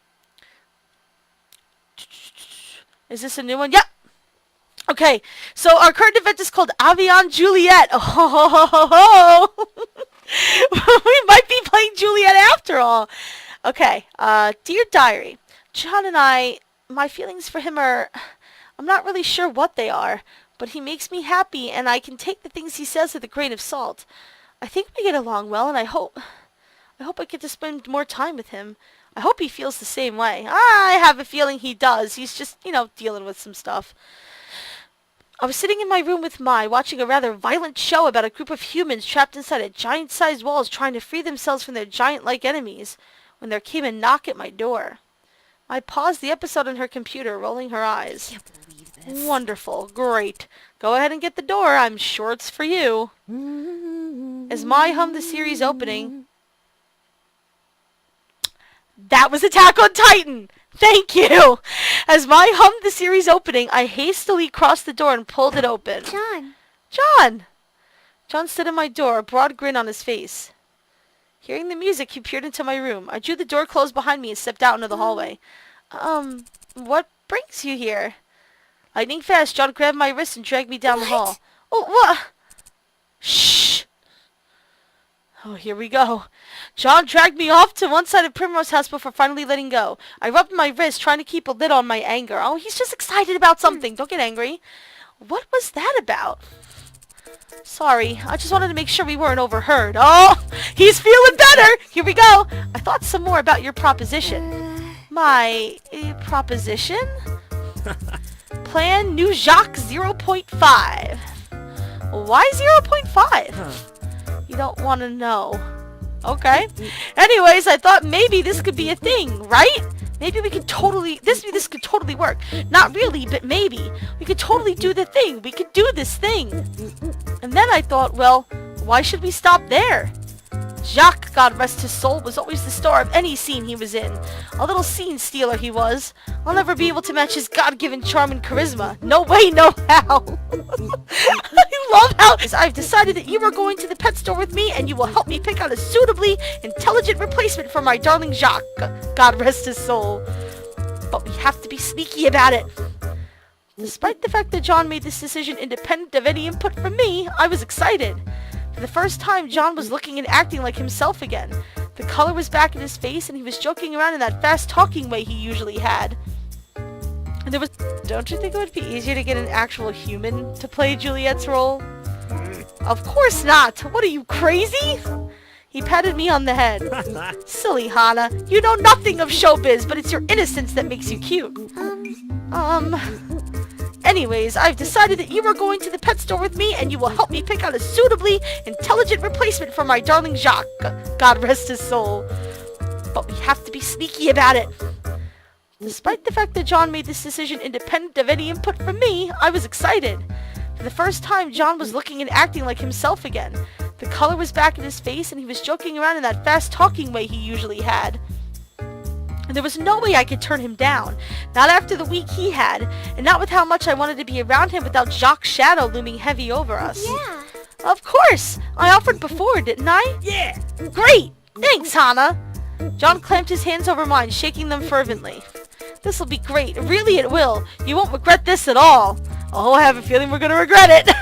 Is this a new one? Yep. Okay, so our current event is called Avion Juliet. Oh, we might be playing Juliet after all. Okay, dear diary, John and I, my feelings for him are, I'm not really sure what they are, but he makes me happy, and I can take the things he says with a grain of salt. I think we get along well, and I hope I get to spend more time with him. I hope he feels the same way. I have a feeling he does. He's just, dealing with some stuff. I was sitting in my room with Mai, watching a rather violent show about a group of humans trapped inside a giant-sized walls trying to free themselves from their giant-like enemies, when there came a knock at my door. I paused the episode on her computer, rolling her eyes. Can't believe this. Wonderful. Great. Go ahead and get the door. I'm sure it's for you. As Mai hummed the series opening... That was Attack on Titan! Thank you! As Mai hummed the series opening, I hastily crossed the door and pulled it open. John. John! John stood in my door, a broad grin on his face. Hearing the music, he peered into my room. I drew the door closed behind me and stepped out into the hallway. What brings you here? Lightning fast, John grabbed my wrist and dragged me down the hall. Oh, what? Shh! Oh, here we go. John dragged me off to one side of Primrose House before finally letting go. I rubbed my wrist, trying to keep a lid on my anger. Oh, he's just excited about something. Don't get angry. What was that about? Sorry, I just wanted to make sure we weren't overheard. Oh, he's feeling better. Here we go. I thought some more about your proposition. My proposition? Plan New Jacques 0.5. Why 0.5? You don't want to know. Okay. Anyways, I thought maybe this could be a thing, right? Maybe we could totally... This could totally work. Not really, but maybe. We could totally do the thing. We could do this thing. And then I thought, well, why should we stop there? Jacques, God rest his soul, was always the star of any scene he was in. A little scene stealer he was. I'll never be able to match his God-given charm and charisma. No way, no how. I love how I've decided that you are going to the pet store with me and you will help me pick out a suitably intelligent replacement for my darling Jacques. God rest his soul. But we have to be sneaky about it. Despite the fact that John made this decision independent of any input from me, I was excited. For the first time, John was looking and acting like himself again. The color was back in his face, and he was joking around in that fast-talking way he usually had. And there was... Don't you think it would be easier to get an actual human to play Juliet's role? Of course not! What are you, crazy? He patted me on the head. Silly Hana, you know nothing of showbiz, but it's your innocence that makes you cute. Anyways, I've decided that you are going to the pet store with me and you will help me pick out a suitably intelligent replacement for my darling Jacques. God rest his soul. But we have to be sneaky about it. Despite the fact that John made this decision independent of any input from me, I was excited. For the first time, John was looking and acting like himself again. The color was back in his face and he was joking around in that fast-talking way he usually had. And there was no way I could turn him down. Not after the week he had, and not with how much I wanted to be around him without Jacques' shadow looming heavy over us. Yeah. Of course! I offered before, didn't I? Yeah. Great! Thanks, Hana! John clamped his hands over mine, shaking them fervently. This'll be great. Really, it will. You won't regret this at all. Oh, I have a feeling we're gonna regret it.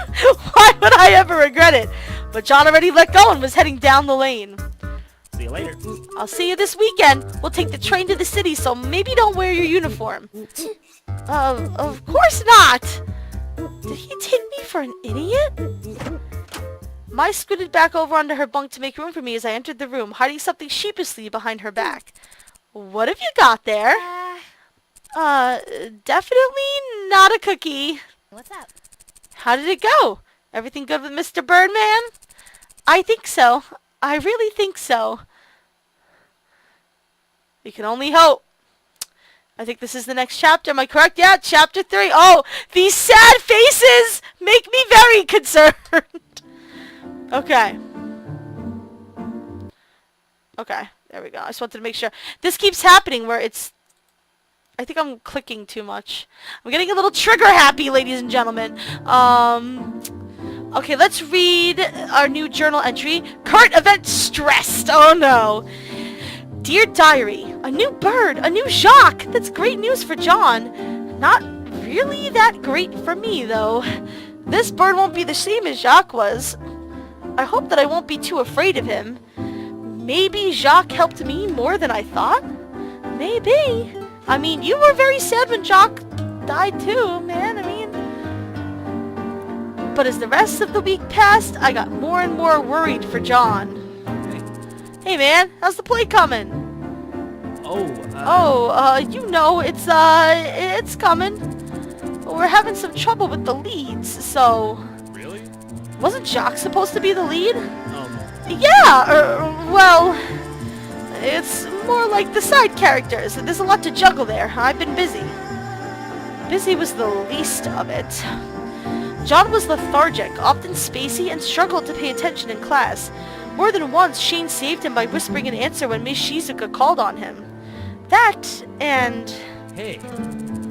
Why would I ever regret it? But John already let go and was heading down the lane. See you later. I'll see you this weekend. We'll take the train to the city, so maybe don't wear your uniform. Of course not! Did he take me for an idiot? Mai scooted back over onto her bunk to make room for me as I entered the room, hiding something sheepishly behind her back. What have you got there? Definitely not a cookie. What's up? How did it go? Everything good with Mr. Birdman? I think so. I really think so. We can only hope. I think this is the next chapter. Am I correct? Yeah, chapter 3. Oh, these sad faces make me very concerned. Okay. Okay, there we go. I just wanted to make sure. This keeps happening where it's... I think I'm clicking too much. I'm getting a little trigger happy, ladies and gentlemen. Okay, let's read our new journal entry. Current event stressed. Oh no. Dear Diary, a new bird, a new Jacques. That's great news for John. Not really that great for me, though. This bird won't be the same as Jacques was. I hope that I won't be too afraid of him. Maybe Jacques helped me more than I thought? Maybe. I mean, you were very sad when Jacques died too, man. I mean... But as the rest of the week passed, I got more and more worried for John. Hey man, how's the play coming? You know, it's coming. But we're having some trouble with the leads, so... Really? Wasn't Jacques supposed to be the lead? Yeah, well... It's more like the side characters. There's a lot to juggle there. I've been busy. Busy was the least of it. John was lethargic, often spacey, and struggled to pay attention in class. More than once, Shane saved him by whispering an answer when Miss Shizuka called on him. That, and... Hey.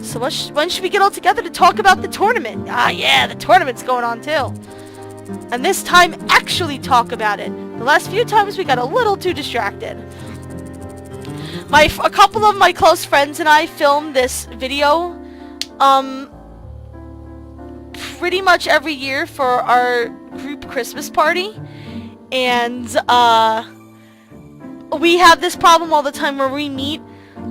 So when should we get all together to talk about the tournament? Ah, yeah, the tournament's going on too. And this time, actually talk about it. The last few times, we got a little too distracted. A couple of my close friends and I filmed this video, pretty much every year for our group Christmas party. And, we have this problem all the time where we meet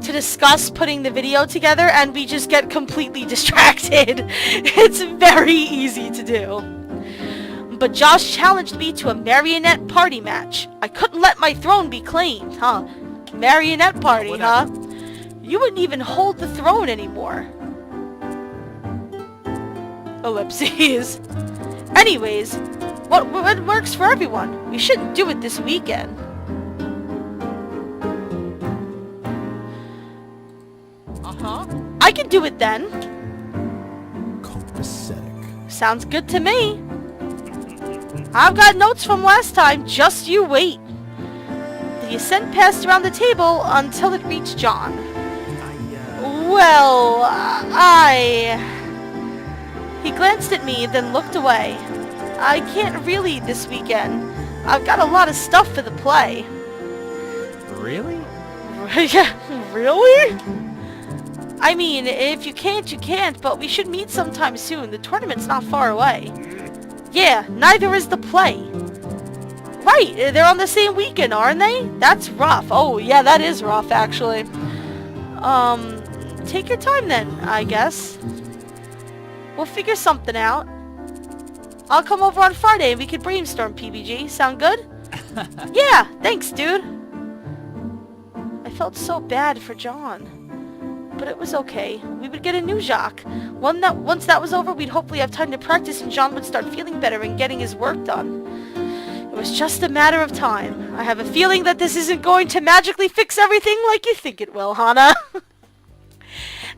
to discuss putting the video together and we just get completely distracted. It's very easy to do. But Josh challenged me to a marionette party match. I couldn't let my throne be claimed, huh? Marionette party, huh? You wouldn't even hold the throne anymore. Ellipses. Anyways, what works for everyone? We shouldn't do it this weekend. I can do it then. Copacetic. Sounds good to me. I've got notes from last time, just you wait. The ascent passed around the table until it reached John. He glanced at me, then looked away. I can't really this weekend. I've got a lot of stuff for the play. Really? Yeah, really? I mean, if you can't, you can't, but we should meet sometime soon. The tournament's not far away. Yeah, neither is the play. Right, they're on the same weekend, aren't they? That's rough. Oh, yeah, that is rough, actually. Take your time then, I guess. We'll figure something out. I'll come over on Friday and we could brainstorm, PBG. Sound good? Yeah, thanks, dude. I felt so bad for John. But it was okay. We would get a new Jacques. Once that was over, we'd hopefully have time to practice and John would start feeling better and getting his work done. It was just a matter of time. I have a feeling that this isn't going to magically fix everything like you think it will, Hana.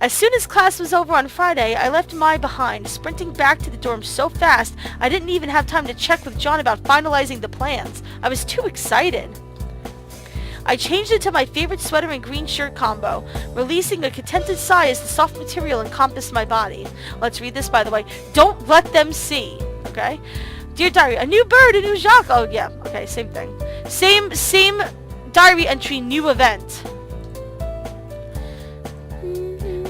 As soon as class was over on Friday, I left Mai behind, sprinting back to the dorm so fast I didn't even have time to check with John about finalizing the plans. I was too excited. I changed into my favorite sweater and green shirt combo, releasing a contented sigh as the soft material encompassed my body. Let's read this, by the way. Don't let them see. Okay? Dear Diary, a new bird, a new Jacques. Oh, yeah. Okay, same thing. Same diary entry, new event.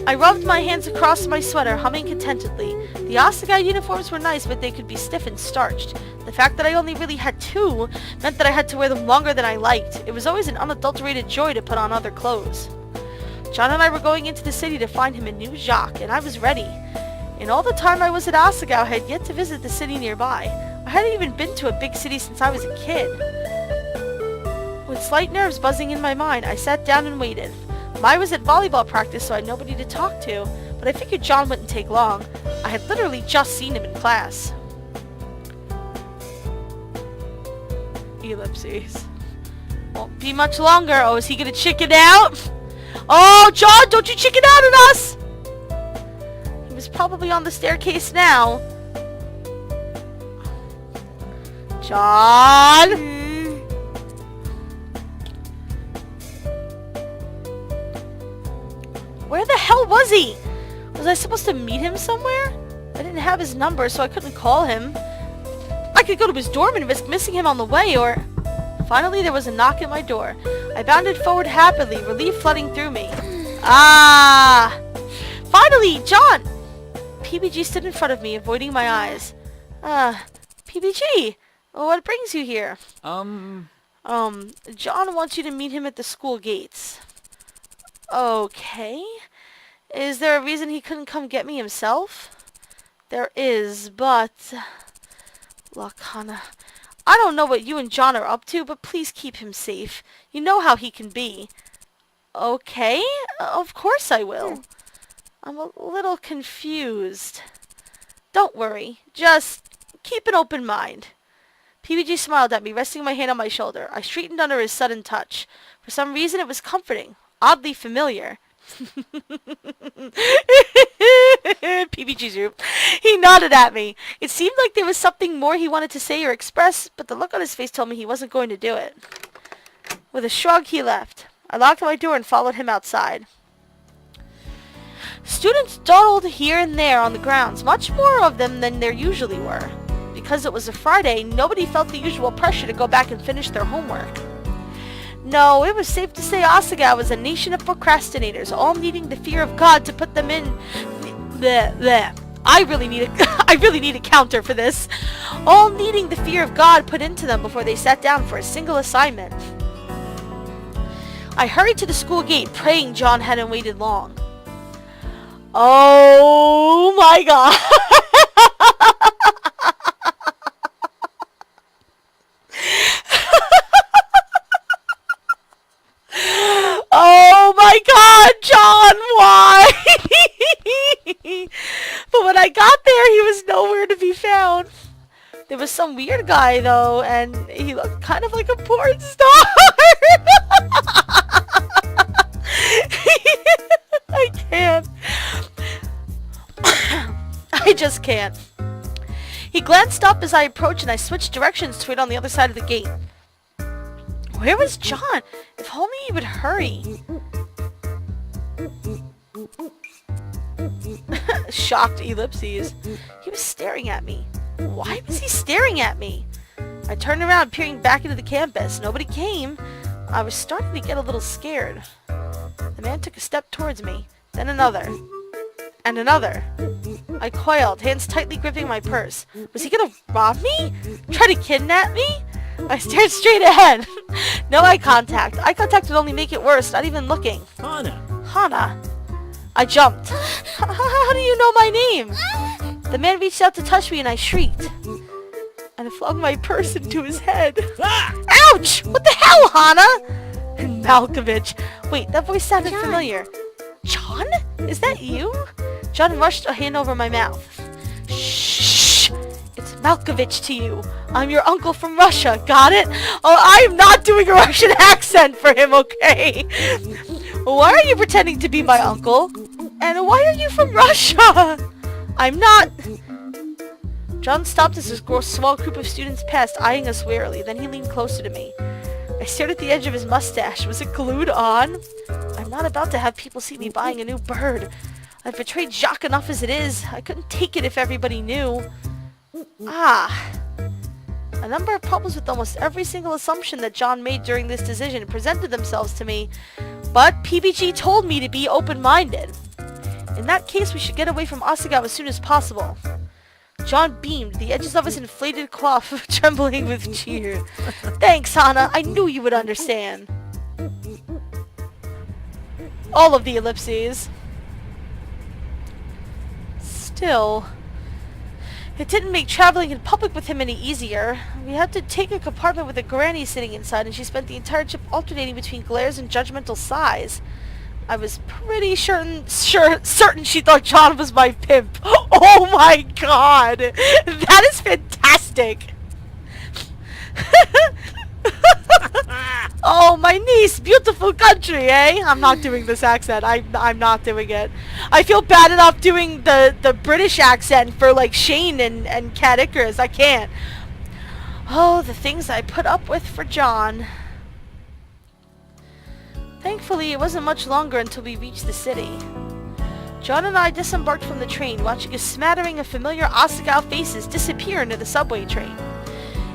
I rubbed my hands across my sweater, humming contentedly. The Asagao uniforms were nice, but they could be stiff and starched. The fact that I only really had two meant that I had to wear them longer than I liked. It was always an unadulterated joy to put on other clothes. John and I were going into the city to find him a new Jacques, and I was ready. In all the time I was at Asagao, I had yet to visit the city nearby. I hadn't even been to a big city since I was a kid. With slight nerves buzzing in my mind, I sat down and waited. Mai was at volleyball practice, so I had nobody to talk to, but I figured John wouldn't take long. I had literally just seen him in class. Ellipses. Won't be much longer. Oh, is he gonna chicken out? Oh, John, don't you chicken out on us! He was probably on the staircase now. John! Where the hell was he? Was I supposed to meet him somewhere? I didn't have his number, so I couldn't call him. I could go to his dorm and risk missing him on the way, or... Finally, there was a knock at my door. I bounded forward happily, relief flooding through me. Ah! Finally, John! PBG stood in front of me, avoiding my eyes. PBG! What brings you here? John wants you to meet him at the school gates. Okay. Is there a reason he couldn't come get me himself? There is, but... Look, Hana, I don't know what you and John are up to, but please keep him safe. You know how he can be. Okay, of course I will. I'm a little confused. Don't worry, just keep an open mind. PBG smiled at me, resting my hand on my shoulder. I straightened under his sudden touch. For some reason, it was comforting, oddly familiar. PBG's group. He nodded at me. It seemed like there was something more he wanted to say or express, but the look on his face told me he wasn't going to do it. With a shrug, he left. I locked my door and followed him outside. Students dawdled here and there on the grounds, much more of them than there usually were. Because it was a Friday, nobody felt the usual pressure to go back and finish their homework. No, it was safe to say Asagao was a nation of procrastinators, all needing the fear of God to put them in... I really need a counter for this. All needing the fear of God put into them before they sat down for a single assignment. I hurried to the school gate, praying John hadn't waited long. Oh my God. Oh my God, John, why? But when I got there, he was nowhere to be found. There was some weird guy, though, and he looked kind of like a porn star. I can't. I just can't. He glanced up as I approached, and I switched directions to it on the other side of the gate. Where was John? If only he would hurry. Shocked ellipses. He was staring at me. Why was he staring at me? I turned around, peering back into the campus. Nobody came. I was starting to get a little scared. The man took a step towards me, then another, and another. I coiled, hands tightly gripping my purse. Was he gonna rob me? Try to kidnap me? I stared straight ahead. No eye contact. Eye contact would only make it worse, not even looking. Hana. I jumped. How do you know my name? The man reached out to touch me and I shrieked. And I flung my purse into his head. Ouch! What the hell, Hana? Malkovich. Wait, that voice sounded familiar. John? Is that you? John rushed a hand over my mouth. Shh! It's Malkovich to you. I'm your uncle from Russia. Got it? Oh, I'm not doing a Russian accent for him, okay? Why are you pretending to be my uncle? And why are you from Russia? I'm not... John stopped as a small group of students passed, eyeing us warily. Then he leaned closer to me. I stared at the edge of his mustache. Was it glued on? I'm not about to have people see me buying a new bird. I've betrayed Jacques enough as it is. I couldn't take it if everybody knew. A number of problems with almost every single assumption that John made during this decision presented themselves to me, but PBG told me to be open-minded. In that case, we should get away from Asagao as soon as possible. John beamed, the edges of his inflated coif trembling with cheer. Thanks, Hana. I knew you would understand. All of the ellipses. Still, it didn't make traveling in public with him any easier. We had to take a compartment with a granny sitting inside, and she spent the entire trip alternating between glares and judgmental sighs. I was pretty certain she thought John was my pimp. Oh my God! That is fantastic! Oh, my niece, beautiful country, eh? I'm not doing this accent. I'm not doing it. I feel bad enough doing the British accent for like Shane and Cat Icarus. I can't. Oh, the things I put up with for John. Thankfully, it wasn't much longer until we reached the city. John and I disembarked from the train, watching a smattering of familiar Asagao faces disappear into the subway train.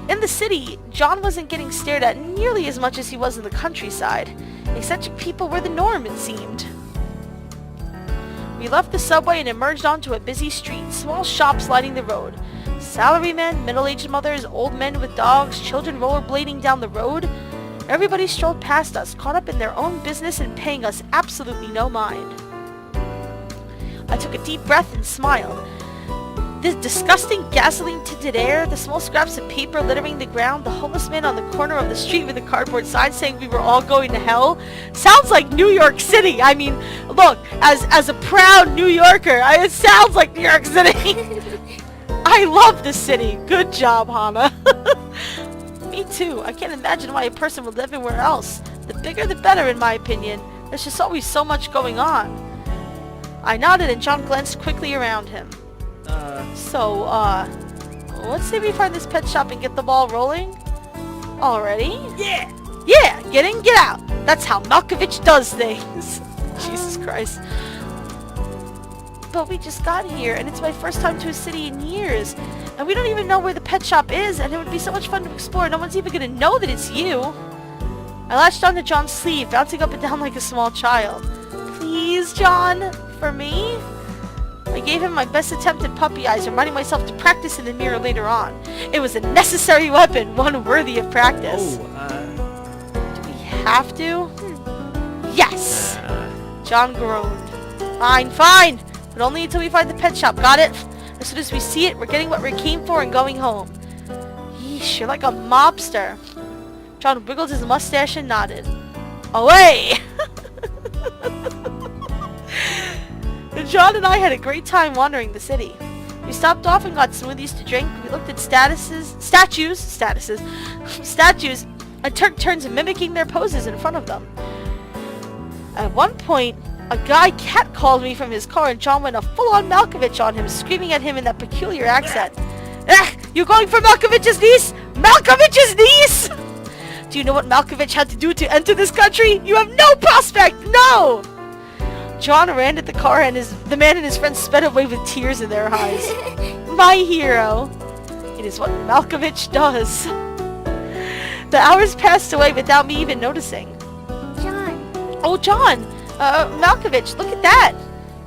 In the city, John wasn't getting stared at nearly as much as he was in the countryside. Eccentric people were the norm, it seemed. We left the subway and emerged onto a busy street, small shops lining the road. Salarymen, middle-aged mothers, old men with dogs, children rollerblading down the road. Everybody strolled past us, caught up in their own business and paying us absolutely no mind. I took a deep breath and smiled. The disgusting gasoline-tinted air, the small scraps of paper littering the ground, the homeless man on the corner of the street with a cardboard sign saying we were all going to hell. Sounds like New York City. I mean, look, as a proud New Yorker, it sounds like New York City. I love this city. Good job, Hana. Me too. I can't imagine why a person would live anywhere else. The bigger the better, in my opinion. There's just always so much going on. I nodded and John glanced quickly around him. Let's say we find this pet shop and get the ball rolling. Already? Yeah! Yeah! Get in, get out! That's how Malkovich does things. Jesus Christ. But we just got here, and it's my first time to a city in years. And we don't even know where the pet shop is, and it would be so much fun to explore. No one's even gonna know that it's you. I latched onto John's sleeve, bouncing up and down like a small child. Please, John? For me? I gave him my best attempt at puppy eyes, reminding myself to practice in the mirror later on. It was a necessary weapon, one worthy of practice. Do we have to? Yes! John groaned. Fine, fine! But only until we find the pet shop, got it? As soon as we see it, we're getting what we came for and going home. Yeesh, you're like a mobster. John wiggled his mustache and nodded. Away! John and I had a great time wandering the city. We stopped off and got smoothies to drink. We looked at statues, and took turns mimicking their poses in front of them. At one point, a guy catcalled me from his car and John went a full-on Malkovich on him, screaming at him in that peculiar accent. You going for Malkovich's niece? Malkovich's niece? Do you know what Malkovich had to do to enter this country? You have no prospect! No! John ran at the car and the man and his friends sped away with tears in their eyes. My hero. It is what Malkovich does. The hours passed away without me even noticing. John. Oh, John! Malkovich, look at that!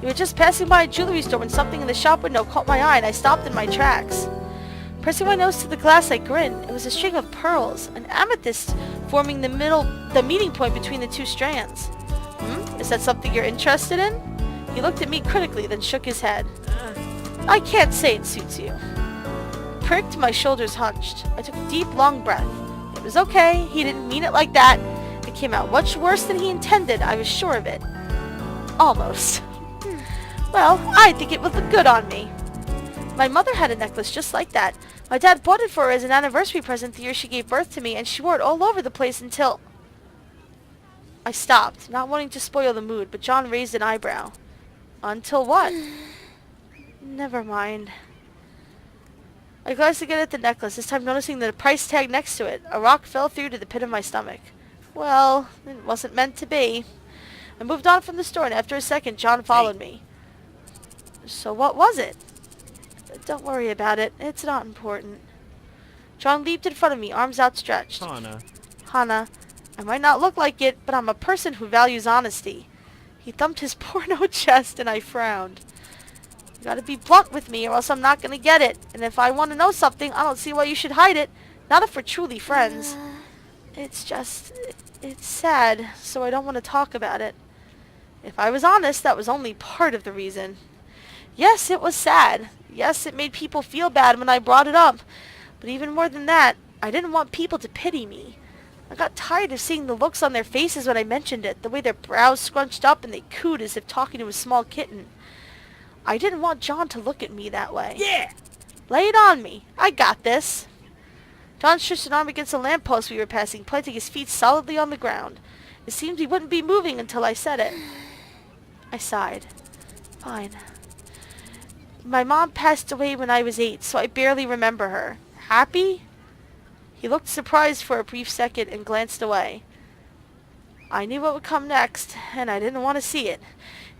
You were just passing by a jewelry store when something in the shop window caught my eye and I stopped in my tracks. Pressing my nose to the glass, I grinned. It was a string of pearls, an amethyst forming the meeting point between the two strands. Is that something you're interested in? He looked at me critically, then shook his head. I can't say it suits you. Pricked, my shoulders hunched. I took a deep, long breath. It was okay. He didn't mean it like that. It came out much worse than he intended. I was sure of it. Almost. Well, I think it would look good on me. My mother had a necklace just like that. My dad bought it for her as an anniversary present the year she gave birth to me, and she wore it all over the place until... I stopped, not wanting to spoil the mood, but John raised an eyebrow. Until what? Never mind. I glanced again at the necklace, this time noticing the price tag next to it. A rock fell through to the pit of my stomach. Well, it wasn't meant to be. I moved on from the store, and after a second, John followed me. So what was it? Don't worry about it. It's not important. John leaped in front of me, arms outstretched. Hana, I might not look like it, but I'm a person who values honesty. He thumped his porno chest, and I frowned. You gotta be blunt with me, or else I'm not gonna get it. And if I want to know something, I don't see why you should hide it. Not if we're truly friends. It's just... it's sad, so I don't want to talk about it. If I was honest, that was only part of the reason. Yes, it was sad. Yes, it made people feel bad when I brought it up. But even more than that, I didn't want people to pity me. I got tired of seeing the looks on their faces when I mentioned it, the way their brows scrunched up and they cooed as if talking to a small kitten. I didn't want John to look at me that way. Yeah! Lay it on me. I got this. John stretched an arm against a lamppost we were passing, planting his feet solidly on the ground. It seemed he wouldn't be moving until I said it. I sighed. Fine. My mom passed away when I was 8, so I barely remember her. Happy? He looked surprised for a brief second and glanced away. I knew what would come next, and I didn't want to see it.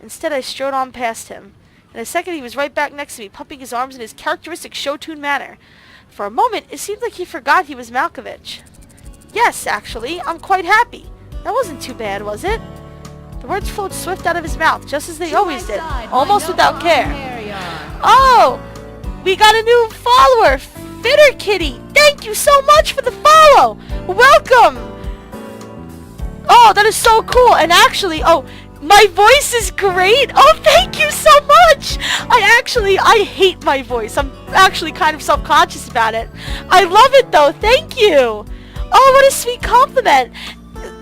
Instead, I strode on past him. In a second, he was right back next to me, pumping his arms in his characteristic show-tune manner. For a moment, it seemed like he forgot he was Malkovich. Yes, actually, I'm quite happy. That wasn't too bad, was it? The words flowed swift out of his mouth, just as they always did, almost without care. Oh! We got a new follower! Fitter Kitty! Thank you so much for the follow! Welcome! Oh, that is so cool! And actually, My voice is great? Oh, thank you so much! I hate my voice. I'm actually kind of self-conscious about it. I love it though, thank you! Oh, what a sweet compliment!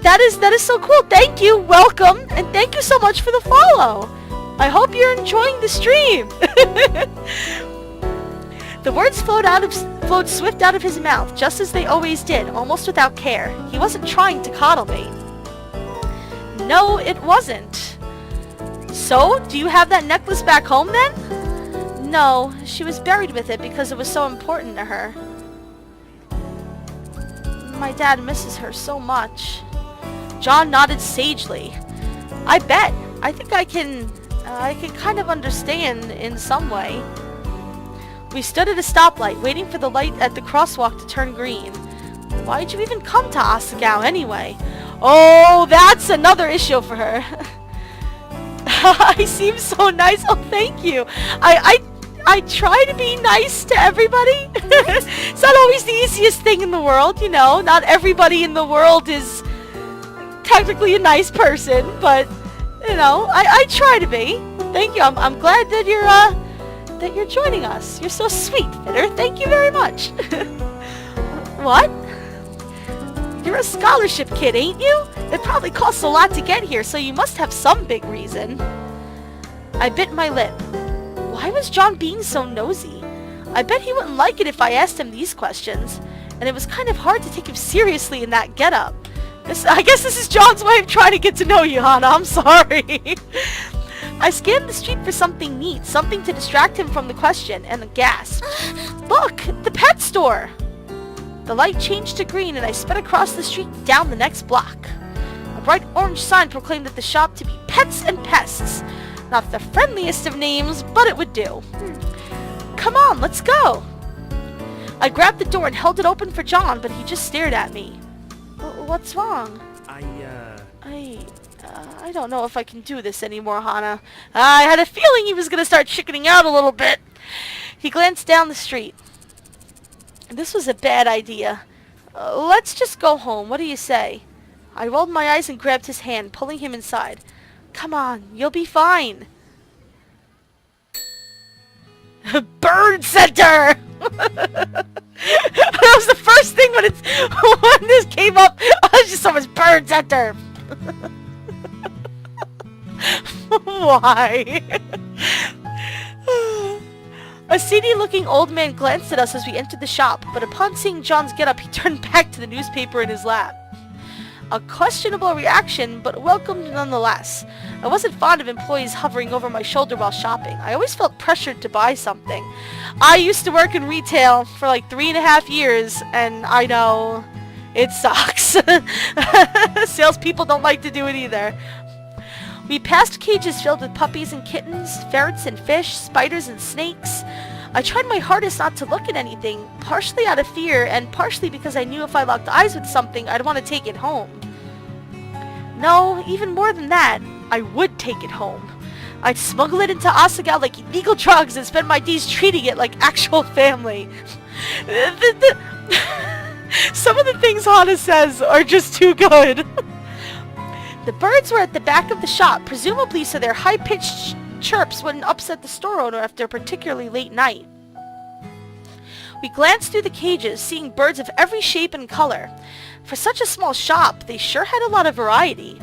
That is so cool, thank you, welcome, and thank you so much for the follow! I hope you're enjoying the stream! The words flowed swift out of his mouth, just as they always did, almost without care. He wasn't trying to coddle me. No, it wasn't. So, do you have that necklace back home then? No, she was buried with it because it was so important to her. My dad misses her so much. John nodded sagely. I bet. I think I can kind of understand in some way. We stood at a stoplight, waiting for the light at the crosswalk to turn green. Why'd you even come to Asagao anyway? Oh, that's another issue for her. I seem so nice. Oh, thank you. I try to be nice to everybody. It's not always the easiest thing in the world, you know. Not everybody in the world is technically a nice person, but you know, I try to be. Thank you. I'm glad that you're joining us. You're so sweet, Fitter. Thank you very much. What? You're a scholarship kid, ain't you? It probably costs a lot to get here, so you must have some big reason. I bit my lip. Why was John being so nosy? I bet he wouldn't like it if I asked him these questions, and it was kind of hard to take him seriously in that getup. I guess this is John's way of trying to get to know you, Hana. I'm sorry. I scanned the street for something neat, something to distract him from the question, and gasped. Look! The pet store! The light changed to green, and I sped across the street down the next block. A bright orange sign proclaimed that the shop to be Pets and Pests. Not the friendliest of names, but it would do. Come on, let's go! I grabbed the door and held it open for John, but he just stared at me. What's wrong? I don't know if I can do this anymore, Hana. I had a feeling he was going to start chickening out a little bit. He glanced down the street. This was a bad idea. Let's just go home. What do you say? I rolled my eyes and grabbed his hand, pulling him inside. Come on, you'll be fine. Bird Center! That was the first thing when this came up. I was just someone's Bird Center. Why? A seedy-looking old man glanced at us as we entered the shop, but upon seeing John's getup, he turned back to the newspaper in his lap. A questionable reaction, but welcomed nonetheless. I wasn't fond of employees hovering over my shoulder while shopping. I always felt pressured to buy something. I used to work in retail for like 3.5 years, and I know it sucks. Salespeople don't like to do it either. We passed cages filled with puppies and kittens, ferrets and fish, spiders and snakes. I tried my hardest not to look at anything, partially out of fear and partially because I knew if I locked eyes with something, I'd want to take it home. No, even more than that, I would take it home. I'd smuggle it into Asagao like illegal drugs and spend my days treating it like actual family. Some of the things Hana says are just too good. The birds were at the back of the shop, presumably so their high-pitched chirps wouldn't upset the store owner after a particularly late night. We glanced through the cages, seeing birds of every shape and color. For such a small shop, they sure had a lot of variety.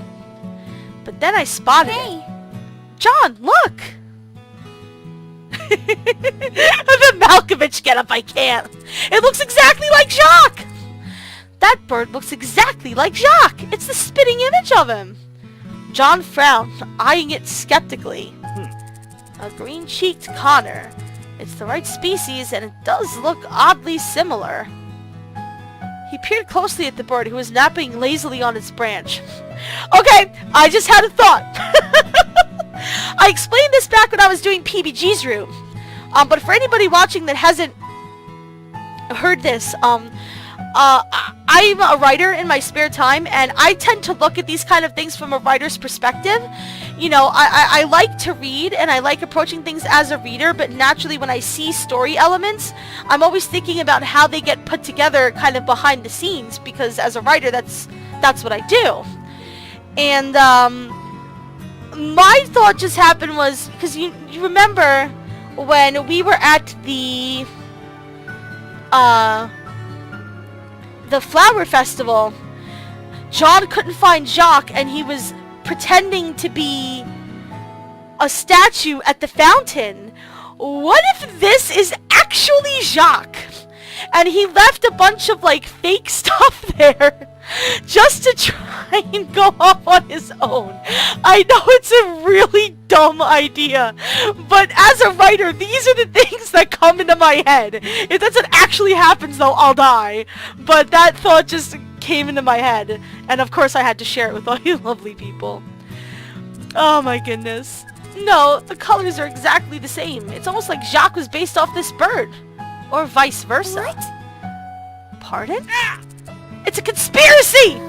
But then I spotted it. John, look! The Malkovich getup, I can't. It looks exactly like Jacques! That bird looks exactly like Jacques! It's the spitting image of him! John frowned, eyeing it skeptically. A green-cheeked Connor. It's the right species, and it does look oddly similar. He peered closely at the bird, who was napping lazily on its branch. Okay, I just had a thought. I explained this back when I was doing PBG's room. But for anybody watching that hasn't heard this, I'm a writer in my spare time, and I tend to look at these kind of things from a writer's perspective. You know, I like to read, and I like approaching things as a reader, but naturally when I see story elements, I'm always thinking about how they get put together kind of behind the scenes, because as a writer, that's what I do. And, my thought just happened was, because you remember when we were at the flower festival, John couldn't find Jacques and he was pretending to be a statue at the fountain. What if this is actually Jacques? And he left a bunch of like fake stuff there just to try and go off on his own. I know it's a really dumb idea, but as a writer, these are the things that come into my head. If that's what actually happens though, I'll die. But that thought just came into my head, and of course I had to share it with all you lovely people. Oh my goodness. No, the colors are exactly the same. It's almost like Jacques was based off this bird. Or vice versa. What? Pardon? It's a conspiracy!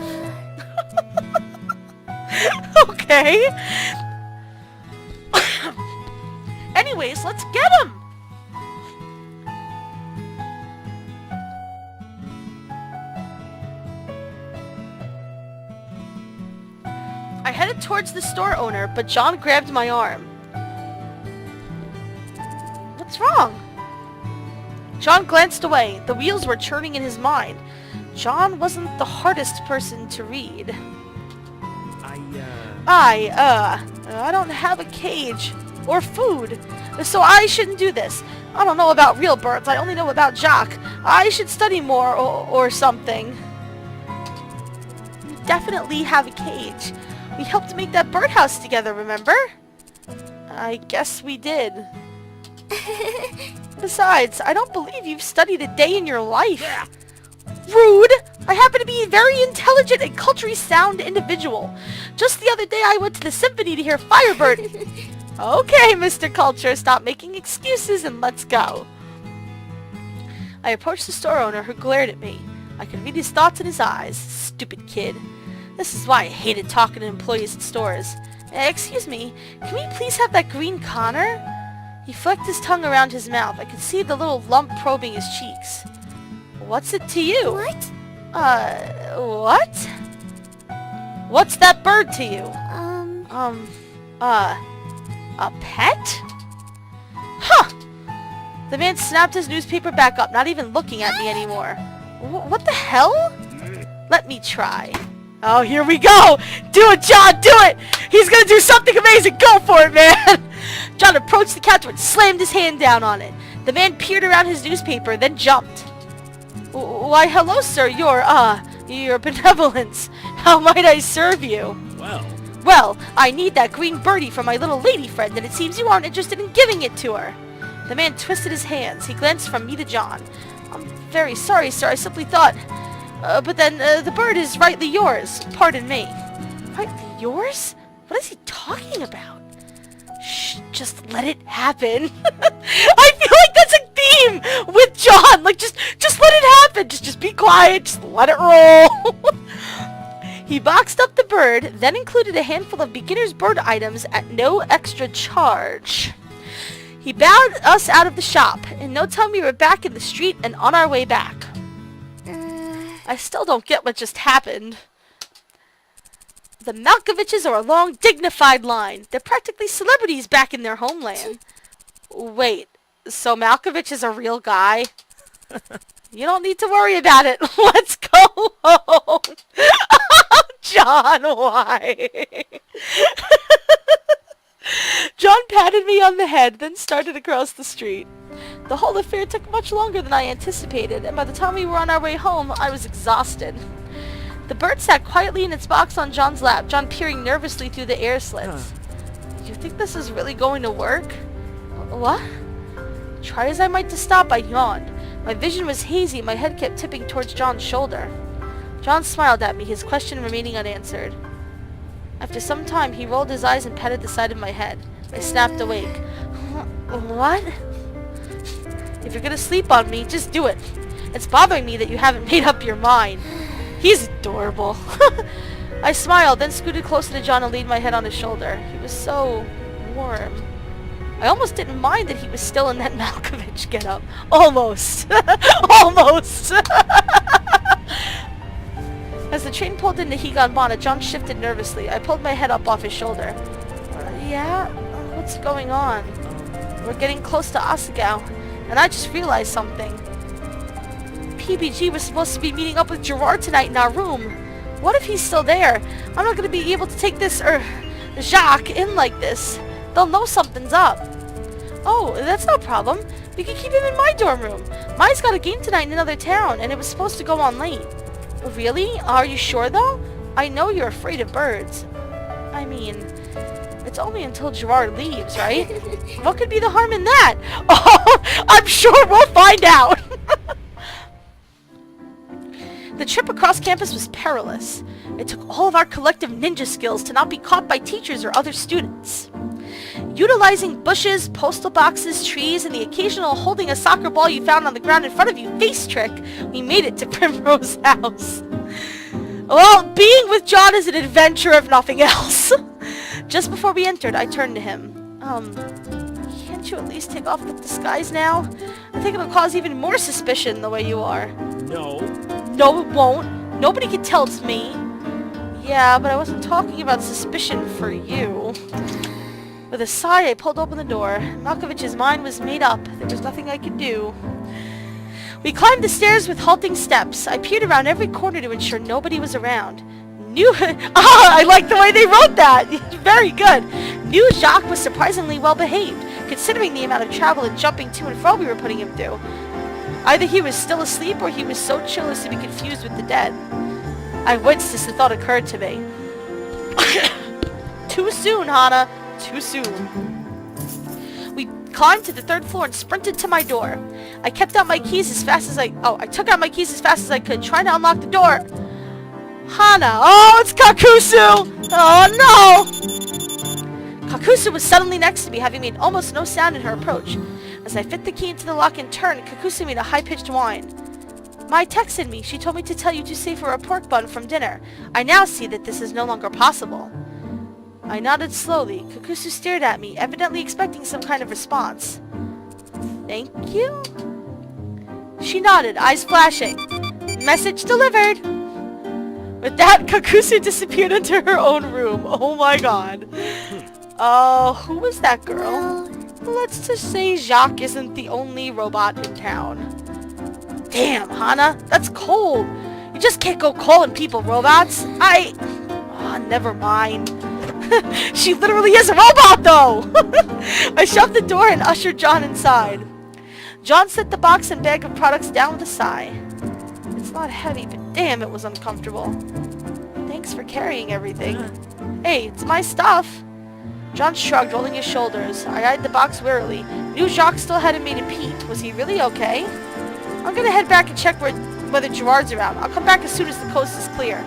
Okay. Anyways, let's get him! I headed towards the store owner, but John grabbed my arm. What's wrong? John glanced away. The wheels were churning in his mind. John wasn't the hardest person to read. I don't have a cage or food, so I shouldn't do this. I don't know about real birds. I only know about Jacques. I should study more or something. You definitely have a cage. We helped make that birdhouse together, remember? I guess we did. Besides, I don't believe you've studied a day in your life. Rude! I happen to be a very intelligent and culturally sound individual. Just the other day I went to the symphony to hear Firebird. Okay, Mr. Culture, stop making excuses and let's go. I approached the store owner, who glared at me. I could read his thoughts in his eyes. Stupid kid. This is why I hated talking to employees at stores. Excuse me, can we please have that green Connor? He flicked his tongue around his mouth. I could see the little lump probing his cheeks. What's it to you? What? What? What's that bird to you? A pet? Huh! The man snapped his newspaper back up, not even looking at me anymore. What the hell? Let me try. Oh, here we go! Do it, John! Do it! He's gonna do something amazing! Go for it, man! John approached the counter and slammed his hand down on it. The man peered around his newspaper, then jumped. Why, hello, sir. Your benevolence. How might I serve you? Well, I need that green birdie for my little lady friend, and it seems you aren't interested in giving it to her. The man twisted his hands. He glanced from me to John. I'm very sorry, sir. I simply thought... but then, the bird is rightly yours. Pardon me. Rightly yours? What is he talking about? Shh, just let it happen. I feel like that's a theme with John. Like, just let it happen. Just be quiet. Just let it roll. He boxed up the bird, then included a handful of beginner's bird items at no extra charge. He bowed us out of the shop. In no time, we were back in the street and on our way back. I still don't get what just happened. The Malkoviches are a long, dignified line. They're practically celebrities back in their homeland. Wait, so Malkovich is a real guy? You don't need to worry about it. Let's go home. John, why? John patted me on the head, then started across the street. The whole affair took much longer than I anticipated, and by the time we were on our way home, I was exhausted. The bird sat quietly in its box on John's lap, John peering nervously through the air slits. You think this is really going to work? What? Try as I might to stop, I yawned. My vision was hazy, my head kept tipping towards John's shoulder. John smiled at me, his question remaining unanswered. After some time, he rolled his eyes and patted the side of my head. I snapped awake. What? If you're gonna sleep on me, just do it. It's bothering me that you haven't made up your mind. He's adorable. I smiled, then scooted closer to John and laid my head on his shoulder. He was so warm. I almost didn't mind that he was still in that Malkovich getup. Almost. Almost. As the train pulled into Higanbana, John shifted nervously. I pulled my head up off his shoulder. Yeah? What's going on? We're getting close to Asagao, and I just realized something. PBG was supposed to be meeting up with Gerard tonight in our room. What if he's still there? I'm not going to be able to take this, Jacques in like this. They'll know something's up. Oh, that's no problem. We can keep him in my dorm room. Mai's got a game tonight in another town, and it was supposed to go on late. Really? Are you sure, though? I know you're afraid of birds. I mean, it's only until Gerard leaves, right? What could be the harm in that? Oh, I'm sure we'll find out. The trip across campus was perilous. It took all of our collective ninja skills to not be caught by teachers or other students. Utilizing bushes, postal boxes, trees, and the occasional holding a soccer ball you found on the ground in front of you face trick, we made it to Primrose House. Well, being with John is an adventure if nothing else. Just before we entered, I turned to him. Can't you at least take off the disguise now? I think it'll cause even more suspicion the way you are. No. No, it won't. Nobody can tell it's me. Yeah, but I wasn't talking about suspicion for you. With a sigh, I pulled open the door. Malkovich's mind was made up. There was nothing I could do. We climbed the stairs with halting steps. I peered around every corner to ensure nobody was around. I like the way they wrote that! Very good! Knew Jacques was surprisingly well behaved, considering the amount of travel and jumping to and fro we were putting him through. Either he was still asleep or he was so chill as to be confused with the dead. I winced as the thought occurred to me. Too soon, Hana. Too soon. We climbed to the 3rd floor and sprinted to my door. I took out my keys as fast as I could, trying to unlock the door. Hana! Oh, it's Kakusu! Oh, no! Kakusu was suddenly next to me, having made almost no sound in her approach. As I fit the key into the lock and turned, Kakusu made a high-pitched whine. Mai texted me. She told me to tell you to save her a pork bun from dinner. I now see that this is no longer possible. I nodded slowly. Kakusu stared at me, evidently expecting some kind of response. Thank you? She nodded, eyes flashing. Message delivered! With that, Kakusu disappeared into her own room. Oh my god. Who was that girl? Let's just say Jacques isn't the only robot in town. Damn, Hana, that's cold. You just can't go calling people robots. Never mind. She literally is a robot, though! I shoved the door and ushered John inside. John set the box and bag of products down with a sigh. It's not heavy, but damn, it was uncomfortable. Thanks for carrying everything. Hey, it's my stuff. John shrugged, rolling his shoulders. I eyed the box warily. Knew Jacques still hadn't made a peep. Was he really okay? I'm gonna head back and check whether Gerard's around. I'll come back as soon as the coast is clear.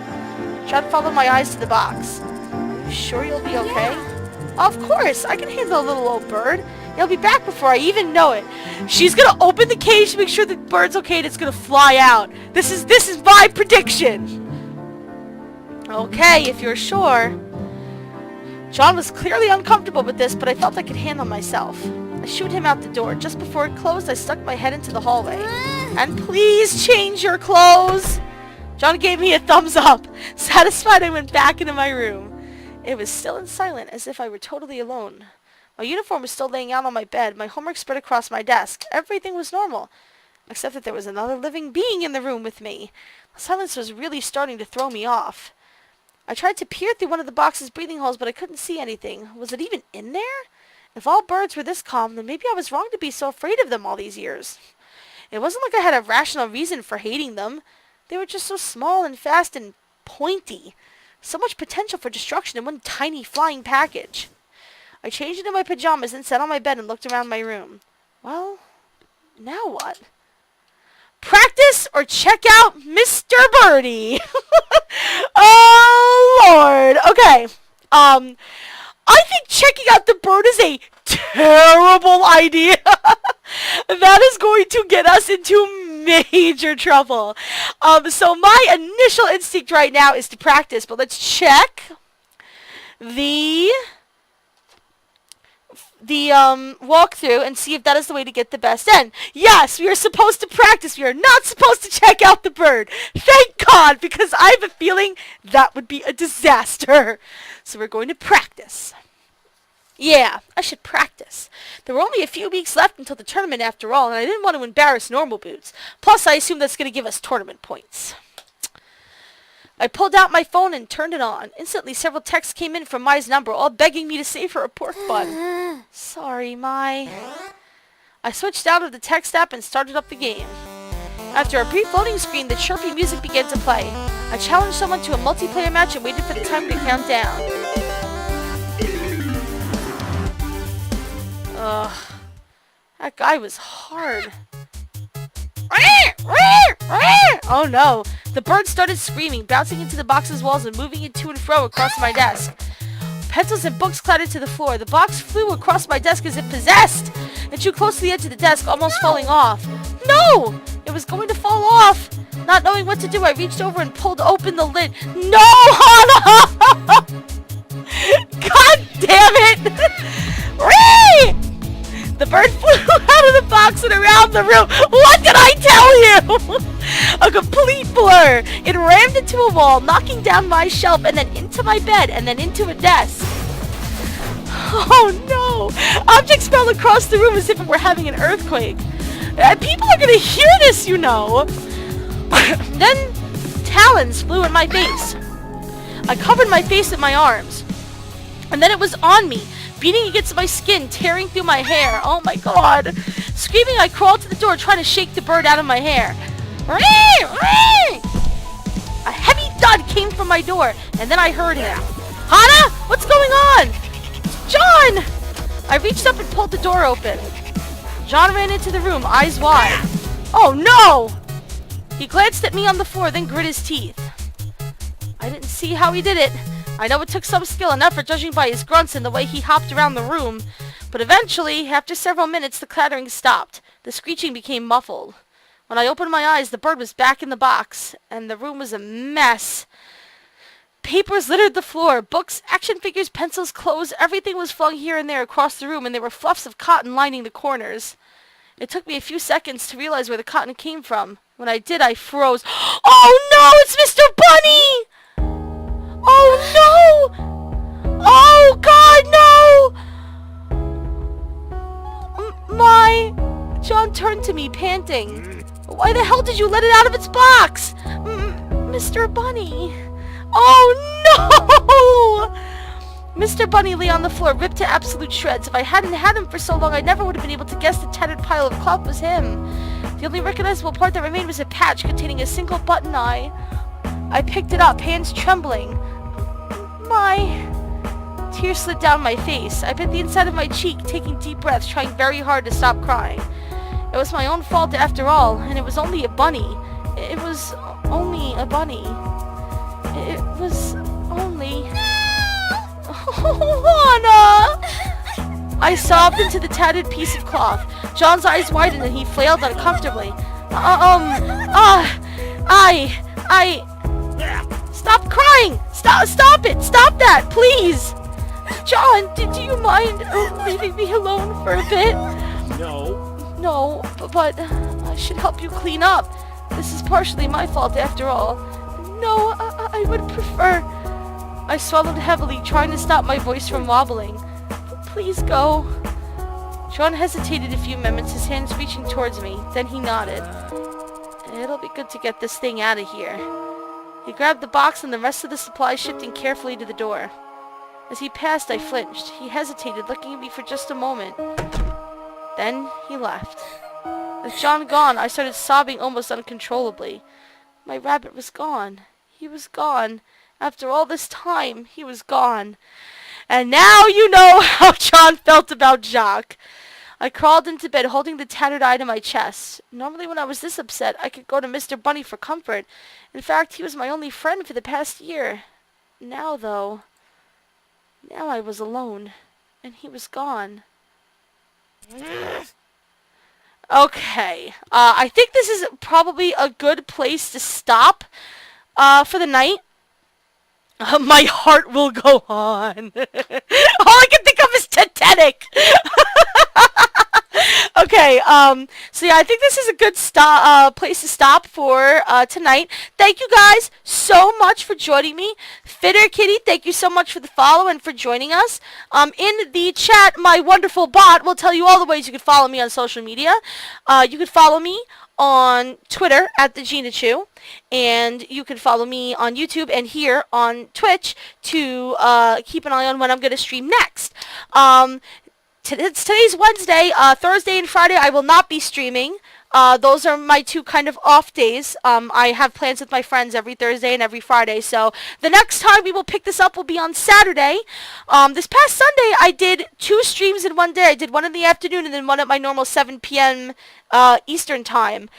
John followed my eyes to the box. Are you sure you'll be okay? Yeah. Of course, I can handle a little old bird. He'll be back before I even know it. She's gonna open the cage to make sure the bird's okay and it's gonna fly out. This is my prediction. Okay, if you're sure. John was clearly uncomfortable with this, but I felt I could handle myself. I shooed him out the door. Just before it closed, I stuck my head into the hallway. And please change your clothes! John gave me a thumbs up. Satisfied, I went back into my room. It was still and silent, as if I were totally alone. My uniform was still laying out on my bed, my homework spread across my desk. Everything was normal, except that there was another living being in the room with me. The silence was really starting to throw me off. I tried to peer through one of the box's breathing holes, but I couldn't see anything. Was it even in there? If all birds were this calm, then maybe I was wrong to be so afraid of them all these years. It wasn't like I had a rational reason for hating them. They were just so small and fast and pointy. So much potential for destruction in one tiny flying package. I changed into my pajamas and sat on my bed and looked around my room. Well, now what? Practice or check out Mr. Birdie? Oh, Lord. Okay. I think checking out the bird is a terrible idea. That is going to get us into major trouble. So my initial instinct right now is to practice, but let's check the walkthrough and see if that is the way to get the best end. Yes, we are supposed to practice. We are not supposed to check out the bird. Thank God, because I have a feeling that would be a disaster. So we're going to practice. Yeah, I should practice. There were only a few weeks left until the tournament after all, and I didn't want to embarrass normal boots. Plus, I assume that's going to give us tournament points. I pulled out my phone and turned it on. Instantly, several texts came in from Mai's number, all begging me to save her a pork bun. Sorry, Mai. I switched out of the text app and started up the game. After a brief loading screen, the chirpy music began to play. I challenged someone to a multiplayer match and waited for the timer to count down. Ugh. That guy was hard. Oh no. The bird started screaming, bouncing into the box's walls and moving it to and fro across my desk. Pencils and books clattered to the floor. The box flew across my desk as if possessed. It drew close to the edge of the desk, almost falling off. No! It was going to fall off. Not knowing what to do, I reached over and pulled open the lid. No, Hana! God damn it! The bird flew out of the box and around the room. What did I tell you? A complete blur. It rammed into a wall, knocking down my shelf and then into my bed and then into a desk. Oh no! Objects fell across the room as if it were having an earthquake. People are gonna hear this, you know. Then talons flew in my face. I covered my face with my arms. And then it was on me, beating against my skin, tearing through my hair. Oh my god. Screaming, I crawled to the door, trying to shake the bird out of my hair. A heavy thud came from my door, and then I heard him. Hana? What's going on? John! I reached up and pulled the door open. John ran into the room, eyes wide. Oh no! He glanced at me on the floor, then grit his teeth. I didn't see how he did it. I know it took some skill and effort, judging by his grunts and the way he hopped around the room. But eventually, after several minutes, the clattering stopped. The screeching became muffled. When I opened my eyes, the bird was back in the box, and the room was a mess. Papers littered the floor, books, action figures, pencils, clothes, everything was flung here and there across the room, and there were fluffs of cotton lining the corners. It took me a few seconds to realize where the cotton came from. When I did, I froze. Oh no, it's Mr. Bunny! Oh no! Oh god, no! John turned to me, panting. Why the hell did you let it out of its box? Mr. Bunny. Oh no! Mr. Bunny lay on the floor, ripped to absolute shreds. If I hadn't had him for so long, I never would have been able to guess the tattered pile of cloth was him. The only recognizable part that remained was a patch containing a single button eye. I picked it up, hands trembling. Tears slid down my face. I bit the inside of my cheek, taking deep breaths, trying very hard to stop crying. It was my own fault after all, and it was only a bunny. It was only a bunny. It was only... Oh, Hana! I sobbed into the tattered piece of cloth. John's eyes widened and he flailed uncomfortably. Stop crying! Stop it! Stop that, please! John, do you mind leaving me alone for a bit? No, but I should help you clean up. This is partially my fault after all. No, I would prefer... I swallowed heavily, trying to stop my voice from wobbling. Please go. John hesitated a few moments, his hands reaching towards me. Then he nodded. It'll be good to get this thing out of here. He grabbed the box and the rest of the supplies, shifting carefully to the door. As he passed, I flinched. He hesitated, looking at me for just a moment. Then he left. With John gone, I started sobbing almost uncontrollably. My rabbit was gone. He was gone. After all this time, he was gone. And now you know how John felt about Jacques. I crawled into bed, holding the tattered eye to my chest. Normally when I was this upset, I could go to Mr. Bunny for comfort. In fact, he was my only friend for the past year. Now, though... Now I was alone. And he was gone. Okay. I think this is probably a good place to stop for the night. My heart will go on. All I can think of is Titanic. Okay, so yeah, I think this is a good place to stop for tonight. Thank you guys so much for joining me. Fitter Kitty, thank you so much for the follow and for joining us. In the chat, my wonderful bot will tell you all the ways you can follow me on social media. You can follow me on Twitter at the Gina Chew, and you can follow me on YouTube and here on Twitch to keep an eye on when I'm going to stream next. Today's Wednesday. Thursday and Friday I will not be streaming. Those are my two kind of off days. I have plans with my friends every Thursday and every Friday. So the next time we will pick this up will be on Saturday. This past Sunday I did 2 streams in one day. I did one in the afternoon and then one at my normal 7 p.m. Eastern time.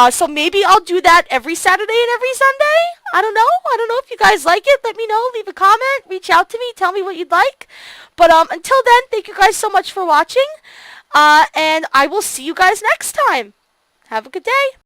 So maybe I'll do that every Saturday and every Sunday. I don't know. I don't know if you guys like it. Let me know. Leave a comment. Reach out to me. Tell me what you'd like. But until then, thank you guys so much for watching. And I will see you guys next time. Have a good day.